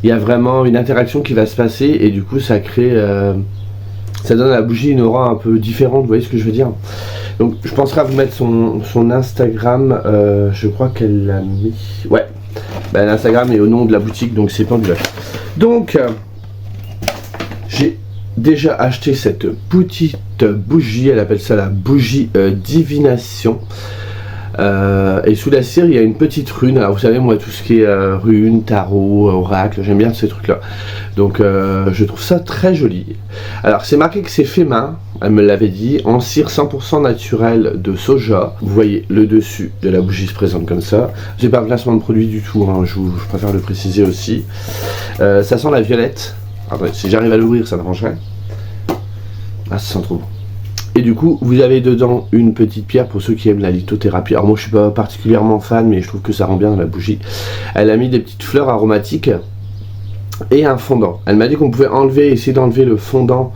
Il y a vraiment une interaction qui va se passer et du coup ça crée ça donne à la bougie une aura un peu différente, vous voyez ce que je veux dire. Donc je penserai à vous mettre son Instagram, je crois qu'elle l'a mis, ouais, l'Instagram est au nom de la boutique, donc c'est Pendulac. Donc j'ai déjà acheté cette petite bougie, elle appelle ça la bougie divination. Et sous la cire il y a une petite rune. Alors vous savez moi tout ce qui est rune, tarot, oracle, j'aime bien ces trucs là. Donc je trouve ça très joli. Alors c'est marqué que c'est fait main, elle me l'avait dit, en cire 100% naturelle de soja. Vous voyez le dessus de la bougie se présente comme ça. J'ai pas un placement de produit du tout, hein, je préfère le préciser aussi. Ça sent la violette. Attendez, si j'arrive à l'ouvrir ça m'arrangerait. Ah, ça sent trop bon. Et du coup vous avez dedans une petite pierre pour ceux qui aiment la lithothérapie. Alors moi je suis pas particulièrement fan, mais je trouve que ça rend bien dans la bougie. Elle a mis des petites fleurs aromatiques et un fondant. Elle m'a dit qu'on pouvait essayer d'enlever le fondant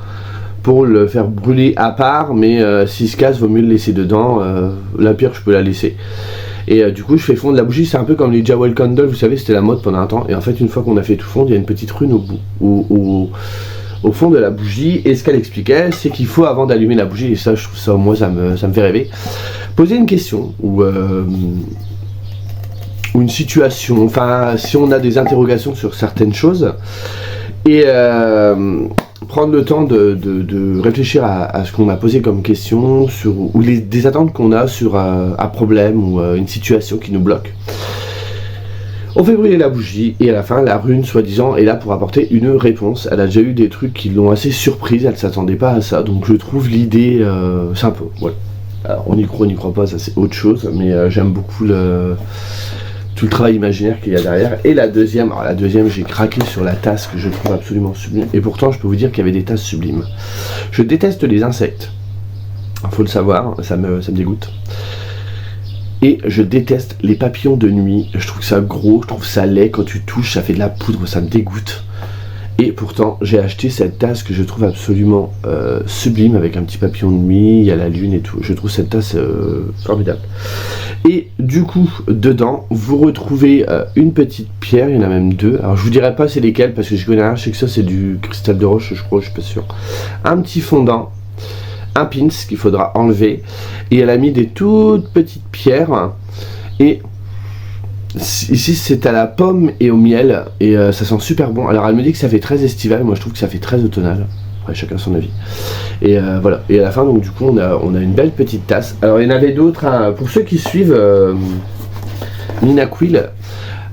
pour le faire brûler à part, mais s'il se casse, vaut mieux le laisser dedans. La pierre, je peux la laisser. Et du coup, je fais fondre la bougie. C'est un peu comme les Jawel Candle, vous savez, c'était la mode pendant un temps. Et en fait, une fois qu'on a fait tout fondre, il y a une petite rune au bout, au fond de la bougie. Et ce qu'elle expliquait, c'est qu'il faut, avant d'allumer la bougie, et ça, je trouve ça, moi, ça me fait rêver, poser une question ou une situation. Enfin, si on a des interrogations sur certaines choses, et prendre le temps de réfléchir à ce qu'on a posé comme question, ou des attentes qu'on a sur un problème ou une situation qui nous bloque. On fait brûler la bougie et à la fin, la rune, soi-disant, est là pour apporter une réponse. Elle a déjà eu des trucs qui l'ont assez surprise, elle ne s'attendait pas à ça, donc je trouve l'idée sympa. Voilà. Alors, on y croit, on n'y croit pas, ça c'est autre chose, mais j'aime beaucoup tout le travail imaginaire qu'il y a derrière. Et la deuxième, j'ai craqué sur la tasse que je trouve absolument sublime. Et pourtant, je peux vous dire qu'il y avait des tasses sublimes. Je déteste les insectes. Faut le savoir, ça me dégoûte. Et je déteste les papillons de nuit. Je trouve ça gros, je trouve ça laid. Quand tu touches, ça fait de la poudre, ça me dégoûte. Et pourtant, j'ai acheté cette tasse que je trouve absolument sublime, avec un petit papillon de nuit, il y a la lune et tout. Je trouve cette tasse formidable. Et du coup, dedans, vous retrouvez une petite pierre, il y en a même deux. Alors je vous dirai pas c'est lesquelles, parce que je connais rien, je sais que ça c'est du cristal de roche, je crois, je suis pas sûr. Un petit fondant, un pins qu'il faudra enlever. Et elle a mis des toutes petites pierres. Et ici c'est à la pomme et au miel, et ça sent super bon. Alors elle me dit que ça fait très estival, moi je trouve que ça fait très automnal. Après chacun son avis. Et voilà. Et à la fin, donc du coup on a une belle petite tasse. Alors il y en avait d'autres, hein. Pour ceux qui suivent Nina Quill,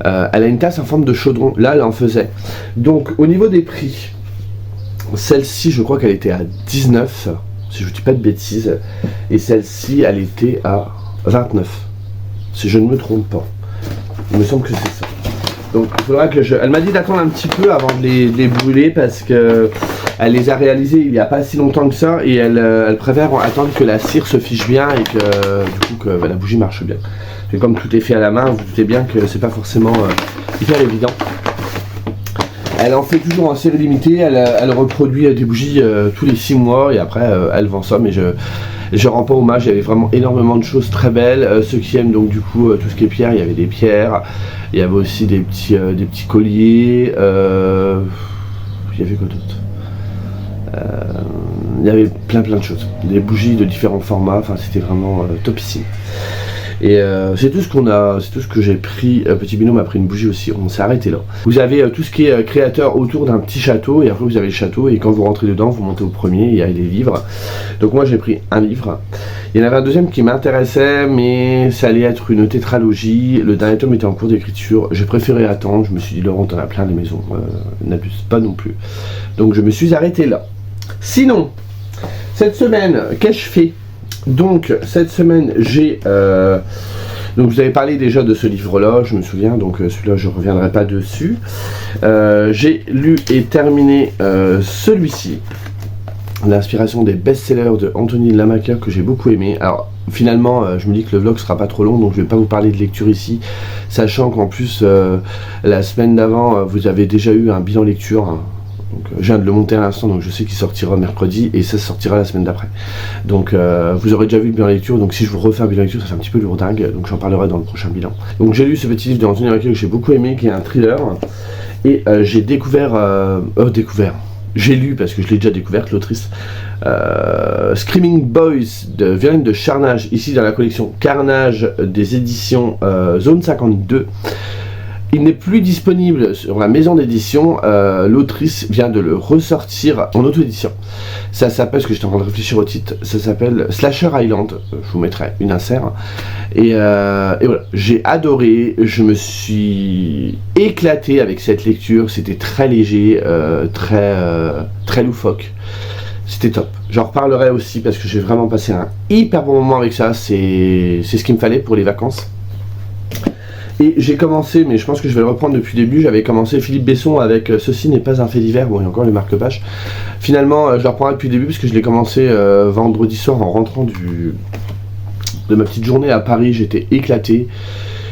elle a une tasse en forme de chaudron. Là elle en faisait. Donc au niveau des prix, celle-ci je crois qu'elle était à 19, si je dis pas de bêtises, et celle-ci elle était à 29, si je ne me trompe pas. Il me semble que c'est ça. Donc il faudra que elle m'a dit d'attendre un petit peu avant de les brûler, parce que elle les a réalisées il n'y a pas si longtemps que ça, et elle préfère attendre que la cire se fiche bien et que du coup que la bougie marche bien. Et comme tout est fait à la main, vous vous doutez bien que c'est pas forcément hyper évident. Elle en fait toujours en série limitée, elle reproduit des bougies tous les 6 mois, et après elle vend ça, mais je rends pas hommage. Il y avait vraiment énormément de choses très belles. Ceux qui aiment donc du coup tout ce qui est pierre, il y avait des pierres, il y avait aussi des petits colliers, il y avait quoi d'autre, il y avait plein de choses, des bougies de différents formats, enfin c'était vraiment topissime. Et c'est tout ce qu'on a, c'est tout ce que j'ai pris. Petit binôme a pris une bougie aussi, on s'est arrêté là. Vous avez tout ce qui est créateur autour d'un petit château, et après vous avez le château, et quand vous rentrez dedans, vous montez au premier, il y a des livres. Donc moi j'ai pris un livre. Il y en avait un deuxième qui m'intéressait, mais ça allait être une tétralogie. Le dernier tome était en cours d'écriture, j'ai préféré attendre. Je me suis dit, Laurent, t'en as plein des maisons, n'abuse pas non plus. Donc je me suis arrêté là. Sinon, cette semaine, qu'ai-je fait ? Donc cette semaine j'ai donc vous avez parlé déjà de ce livre là, je me souviens, donc celui-là je reviendrai pas dessus. J'ai lu et terminé celui-ci, l'inspiration des best-sellers de Anthony Lamaker, que j'ai beaucoup aimé. Alors finalement je me dis que le vlog sera pas trop long, donc je vais pas vous parler de lecture ici, sachant qu'en plus la semaine d'avant vous avez déjà eu un bilan lecture, hein. Donc, je viens de le monter à l'instant, donc je sais qu'il sortira mercredi, et ça sortira la semaine d'après. Donc vous aurez déjà vu le bilan lecture, donc si je vous refais un bilan lecture, ça fait un petit peu lourdingue, donc j'en parlerai dans le prochain bilan. Donc j'ai lu ce petit livre d'Anthony Lamaker que j'ai beaucoup aimé, qui est un thriller, et j'ai j'ai lu, parce que je l'ai déjà découverte, l'autrice, Screaming Boys de Véronique de Charnage, ici dans la collection Carnage des éditions Zone 52. Il n'est plus disponible sur la maison d'édition, l'autrice vient de le ressortir en auto-édition. Ça s'appelle, parce que j'étais en train de réfléchir au titre, ça s'appelle Slasher Island, je vous mettrai une insert. Et voilà, j'ai adoré, je me suis éclaté avec cette lecture, c'était très léger, très loufoque. C'était top. J'en reparlerai aussi parce que j'ai vraiment passé un hyper bon moment avec ça, c'est ce qu'il me fallait pour les vacances. Et j'ai commencé, mais je pense que je vais le reprendre depuis le début, j'avais commencé Philippe Besson avec Ceci n'est pas un fait divers, bon il y a encore les marque-pages. Finalement je le reprendrai depuis le début parce que je l'ai commencé vendredi soir en rentrant de ma petite journée à Paris, j'étais éclaté.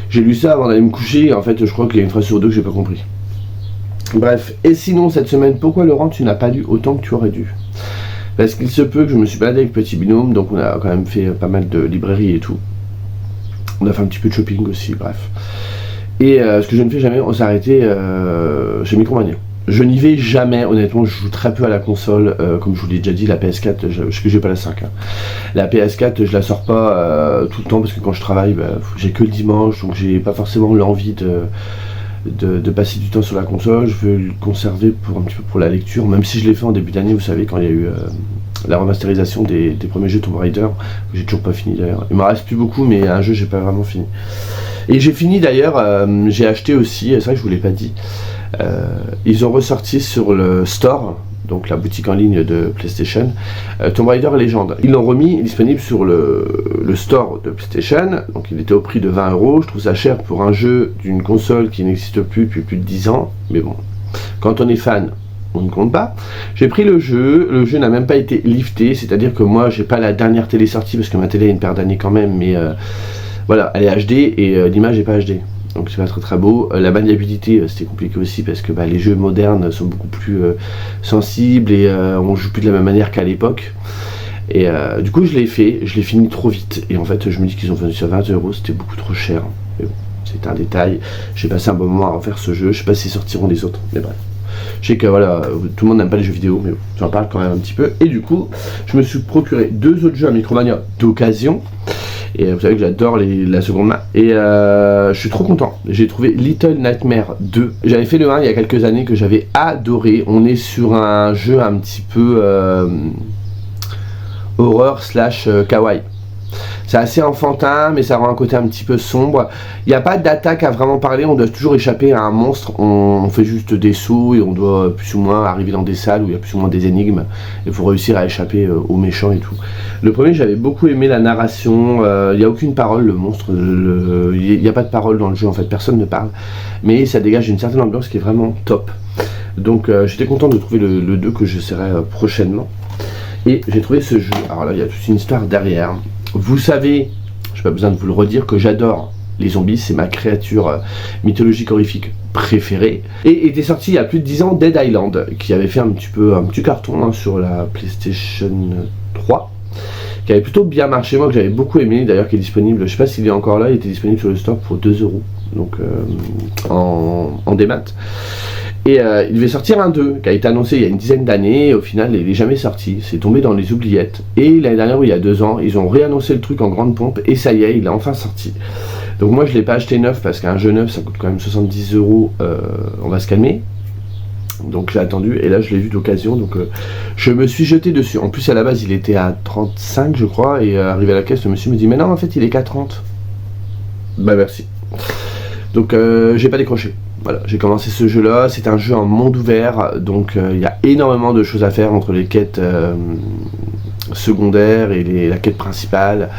J'ai lu ça avant d'aller me coucher, et en fait je crois qu'il y a une phrase sur deux que j'ai pas compris. Bref, et sinon cette semaine, pourquoi Laurent tu n'as pas lu autant que tu aurais dû? Parce qu'il se peut que je me suis baladé avec Petit Binôme, donc on a quand même fait pas mal de librairies et tout. On a fait un petit peu de shopping aussi, bref. Et ce que je ne fais jamais, on s'est arrêté chez Micromania. Je n'y vais jamais, honnêtement, je joue très peu à la console, comme je vous l'ai déjà dit, la PS4, parce que j'ai pas la 5. Hein. La PS4, je la sors pas tout le temps, parce que quand je travaille, j'ai que le dimanche, donc j'ai pas forcément l'envie de passer du temps sur la console. Je veux le conserver pour un petit peu pour la lecture, même si je l'ai fait en début d'année, vous savez, quand il y a eu la remasterisation des premiers jeux Tomb Raider, que j'ai toujours pas fini d'ailleurs. Il m'en reste plus beaucoup, mais un jeu j'ai pas vraiment fini. Et j'ai fini d'ailleurs, j'ai acheté aussi, c'est vrai que je vous l'ai pas dit, ils ont ressorti sur le store, donc la boutique en ligne de PlayStation, Tomb Raider Legend. Ils l'ont remis disponible sur le store de PlayStation, donc il était au prix de 20 €. Je trouve ça cher pour un jeu d'une console qui n'existe plus depuis plus de 10 ans, mais bon, quand on est fan, on ne compte pas. J'ai pris le jeu n'a même pas été lifté, c'est-à-dire que moi j'ai pas la dernière télé sortie, parce que ma télé a une paire d'années quand même, mais voilà, elle est HD et l'image n'est pas HD. Donc c'est pas très très beau. La maniabilité c'était compliqué aussi parce que les jeux modernes sont beaucoup plus sensibles et on joue plus de la même manière qu'à l'époque. Et du coup je l'ai fini trop vite. Et en fait je me dis qu'ils ont vendu sur 20 €, c'était beaucoup trop cher. Mais bon, c'est un détail. J'ai passé un bon moment à refaire ce jeu. Je sais pas s'ils sortiront les autres, mais bref. Je sais que voilà, tout le monde n'aime pas les jeux vidéo, mais bon, j'en parle quand même un petit peu. Et du coup, je me suis procuré 2 autres jeux à Micromania d'occasion. Et vous savez que j'adore la seconde main. Et je suis trop content. J'ai trouvé Little Nightmares 2. J'avais fait le 1 il y a quelques années que j'avais adoré. On est sur un jeu un petit peu horreur / kawaii. C'est assez enfantin, mais ça rend un côté un petit peu sombre. Il n'y a pas d'attaque à vraiment parler, on doit toujours échapper à un monstre. On fait juste des sauts et on doit plus ou moins arriver dans des salles où il y a plus ou moins des énigmes. Il faut réussir à échapper aux méchants et tout. Le premier, j'avais beaucoup aimé la narration. Il n'y a aucune parole, le monstre. Il n'y a pas de parole dans le jeu, en fait, personne ne parle. Mais ça dégage une certaine ambiance qui est vraiment top. Donc j'étais content de trouver le 2 que j'essaierai prochainement. Et j'ai trouvé ce jeu. Alors là, il y a toute une histoire derrière. Vous savez, je n'ai pas besoin de vous le redire, que j'adore les zombies, c'est ma créature mythologique horrifique préférée. Et était sorti il y a plus de 10 ans Dead Island, qui avait fait un petit carton sur la PlayStation 3, qui avait plutôt bien marché, moi que j'avais beaucoup aimé, d'ailleurs qui est disponible, je ne sais pas s'il est encore là, il était disponible sur le store pour 2 €, donc en démat. Et il devait sortir un 2 qui a été annoncé il y a une dizaine d'années, et au final il n'est jamais sorti, c'est tombé dans les oubliettes. Et l'année dernière, il y a 2 ans, ils ont réannoncé le truc en grande pompe, et ça y est, il est enfin sorti. Donc moi je ne l'ai pas acheté neuf, parce qu'un jeu neuf ça coûte quand même 70 €, on va se calmer. Donc j'ai attendu, et là je l'ai vu d'occasion, donc je me suis jeté dessus. En plus à la base il était à 35 je crois, et arrivé à la caisse le monsieur me dit mais non en fait il est qu'à 30. Bah merci. Donc j'ai pas décroché. Voilà, j'ai commencé ce jeu là, c'est un jeu en monde ouvert, donc il y a énormément de choses à faire entre les quêtes secondaires et la quête principale.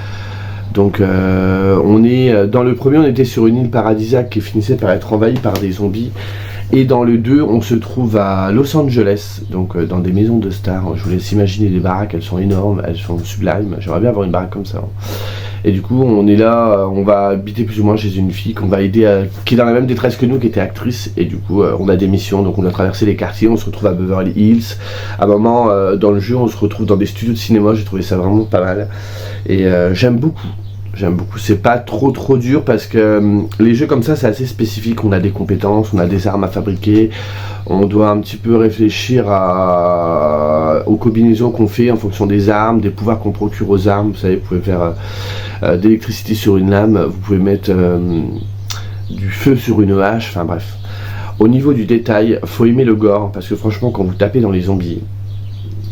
Donc on est dans le premier, on était sur une île paradisiaque qui finissait par être envahie par des zombies. Et dans le 2, on se trouve à Los Angeles, donc dans des maisons de stars. Je vous laisse imaginer les baraques, elles sont énormes, elles sont sublimes. J'aimerais bien avoir une baraque comme ça. Hein. Et du coup, on est là, on va habiter plus ou moins chez une fille qu'on va aider, qui est dans la même détresse que nous, qui était actrice. Et du coup, on a des missions, donc on doit traverser les quartiers, on se retrouve à Beverly Hills. À un moment, dans le jeu, on se retrouve dans des studios de cinéma, j'ai trouvé ça vraiment pas mal. Et j'aime beaucoup. J'aime beaucoup, c'est pas trop dur parce que les jeux comme ça c'est assez spécifique, on a des compétences, on a des armes à fabriquer, on doit un petit peu réfléchir aux combinaisons qu'on fait en fonction des armes, des pouvoirs qu'on procure aux armes. Vous savez, vous pouvez faire d'électricité sur une lame, vous pouvez mettre du feu sur une hache, enfin bref. Au niveau du détail, faut aimer le gore parce que franchement quand vous tapez dans les zombies,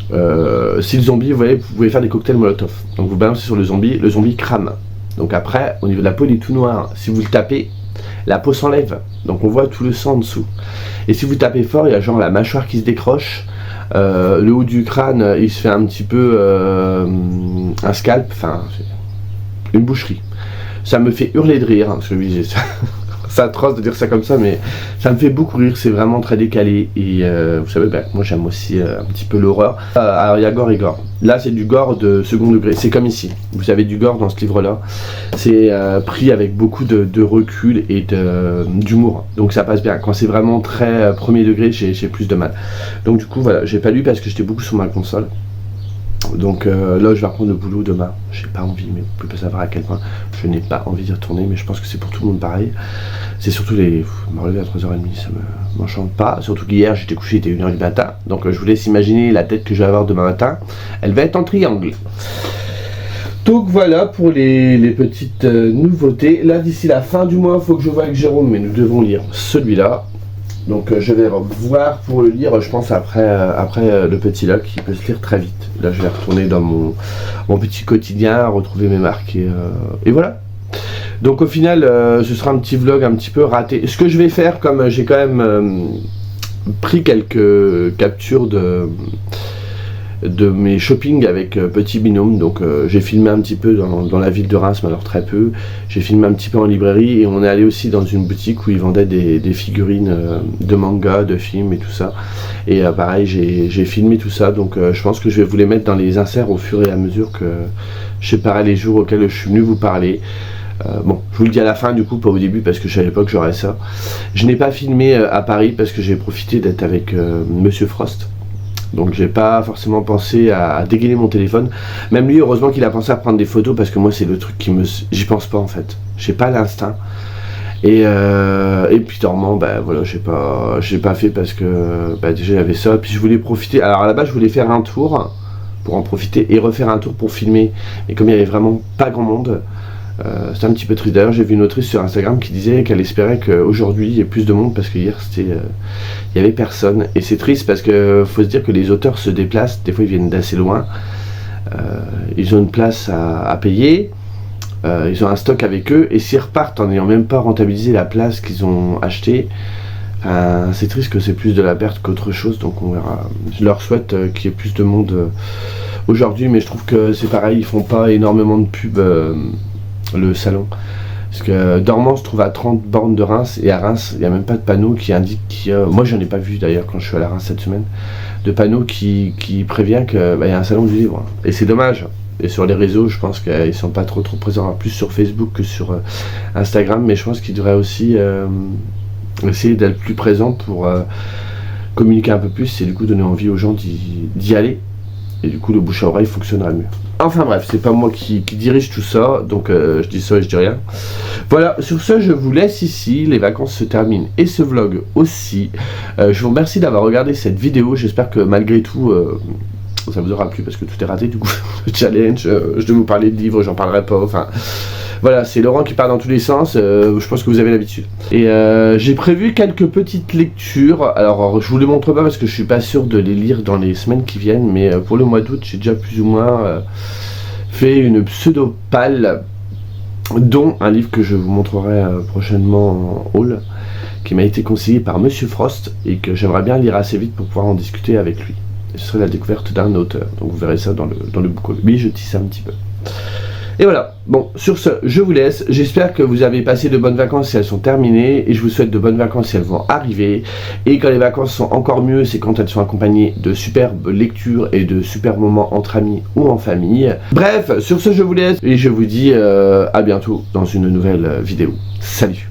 si le zombie, vous voyez, vous pouvez faire des cocktails molotov, donc vous balancez sur le zombie crame. Donc après, au niveau de la peau, il est tout noir. Si vous le tapez, la peau s'enlève. Donc on voit tout le sang en dessous. Et si vous tapez fort, il y a genre la mâchoire qui se décroche. Le haut du crâne, il se fait un petit peu un scalp. Enfin, une boucherie. Ça me fait hurler de rire. Hein, c'est atroce de dire ça comme ça, mais ça me fait beaucoup rire. C'est vraiment très décalé. Et vous savez, moi j'aime aussi un petit peu l'horreur. Alors il y a gore et gore. Là c'est du gore de second degré. C'est comme ici. Vous avez du gore dans ce livre-là. C'est pris avec beaucoup de recul et d'humour. Donc ça passe bien. Quand c'est vraiment très premier degré, j'ai plus de mal. Donc du coup voilà, j'ai pas lu parce que j'étais beaucoup sur ma console. Donc là je vais reprendre le boulot demain, j'ai pas envie, mais vous pouvez pas savoir à quel point je n'ai pas envie d'y retourner, mais je pense que c'est pour tout le monde pareil. C'est surtout me relever à 3h30, ça m'enchante pas, surtout qu'hier j'étais couché, il était 1h du matin, donc je vous laisse imaginer la tête que je vais avoir demain matin, elle va être en triangle. Donc voilà pour les petites nouveautés. Là d'ici la fin du mois, il faut que je voie avec Jérôme, mais nous devons lire celui-là. Donc je vais voir pour le lire, je pense après le petit là qui peut se lire très vite. Là je vais retourner dans mon petit quotidien, retrouver mes marques et voilà. Donc au final ce sera un petit vlog un petit peu raté. Ce que je vais faire, comme j'ai quand même pris quelques captures de mes shopping avec petit binôme, donc j'ai filmé un petit peu dans la ville de Reims, mais alors très peu. J'ai filmé un petit peu en librairie et on est allé aussi dans une boutique où ils vendaient des figurines de manga, de films et tout ça. Et pareil, j'ai filmé tout ça, donc je pense que je vais vous les mettre dans les inserts au fur et à mesure que je séparerai les jours auxquels je suis venu vous parler. Bon, je vous le dis à la fin du coup, pas au début parce que je savais pas que j'aurais ça. Je n'ai pas filmé à Paris parce que j'ai profité d'être avec Monsieur Frost. Donc j'ai pas forcément pensé à dégainer mon téléphone. Même lui, heureusement qu'il a pensé à prendre des photos parce que moi c'est le truc j'y pense pas en fait. J'ai pas l'instinct. Et puis dormant, bah voilà, j'ai pas fait parce que déjà il y avait ça. Puis je voulais profiter. Alors à la base je voulais faire un tour pour en profiter et refaire un tour pour filmer. Mais comme il y avait vraiment pas grand monde, c'était un petit peu triste. D'ailleurs j'ai vu une autrice sur Instagram qui disait qu'elle espérait qu'aujourd'hui il y ait plus de monde parce que hier c'était il y avait personne, et c'est triste parce que faut se dire que les auteurs se déplacent, des fois ils viennent d'assez loin, ils ont une place à payer, ils ont un stock avec eux, et s'ils repartent en n'ayant même pas rentabilisé la place qu'ils ont achetée, c'est triste que c'est plus de la perte qu'autre chose. Donc on verra. Je leur souhaite qu'il y ait plus de monde aujourd'hui, mais je trouve que c'est pareil, ils font pas énormément de pub le salon. Parce que Dormant se trouve à 30 bornes de Reims, et à Reims il n'y a même pas de panneau qui indique qu'il y a... Moi j'en ai pas vu d'ailleurs quand je suis allé à Reims cette semaine, de panneau qui prévient qu'il y a un salon du livre. Et c'est dommage. Et sur les réseaux, je pense qu'ils sont pas trop présents, plus sur Facebook que sur Instagram, mais je pense qu'ils devraient aussi essayer d'être plus présents pour communiquer un peu plus et du coup donner envie aux gens d'y aller. Et du coup le bouche à oreille fonctionnerait mieux. Enfin bref, c'est pas moi qui dirige tout ça, donc je dis ça et je dis rien. Voilà, sur ce je vous laisse ici, les vacances se terminent et ce vlog aussi. Je vous remercie d'avoir regardé cette vidéo, j'espère que malgré tout ça vous aura plu parce que tout est raté du coup. Le challenge, je devais vous parler de livres, j'en parlerai pas, enfin... Voilà, c'est Laurent qui part dans tous les sens, je pense que vous avez l'habitude. Et j'ai prévu quelques petites lectures, alors je vous les montre pas parce que je suis pas sûr de les lire dans les semaines qui viennent, mais pour le mois d'août, j'ai déjà plus ou moins fait une pseudo-palle, dont un livre que je vous montrerai prochainement en haul, qui m'a été conseillé par Monsieur Frost, et que j'aimerais bien lire assez vite pour pouvoir en discuter avec lui. Et ce serait la découverte d'un auteur, donc vous verrez ça dans le book haul. Mais je tisse un petit peu. Et voilà, bon, sur ce, je vous laisse. J'espère que vous avez passé de bonnes vacances si elles sont terminées, et je vous souhaite de bonnes vacances si elles vont arriver. Et quand les vacances sont encore mieux, c'est quand elles sont accompagnées de superbes lectures et de super moments entre amis ou en famille. Bref, sur ce, je vous laisse, et je vous dis à bientôt dans une nouvelle vidéo. Salut!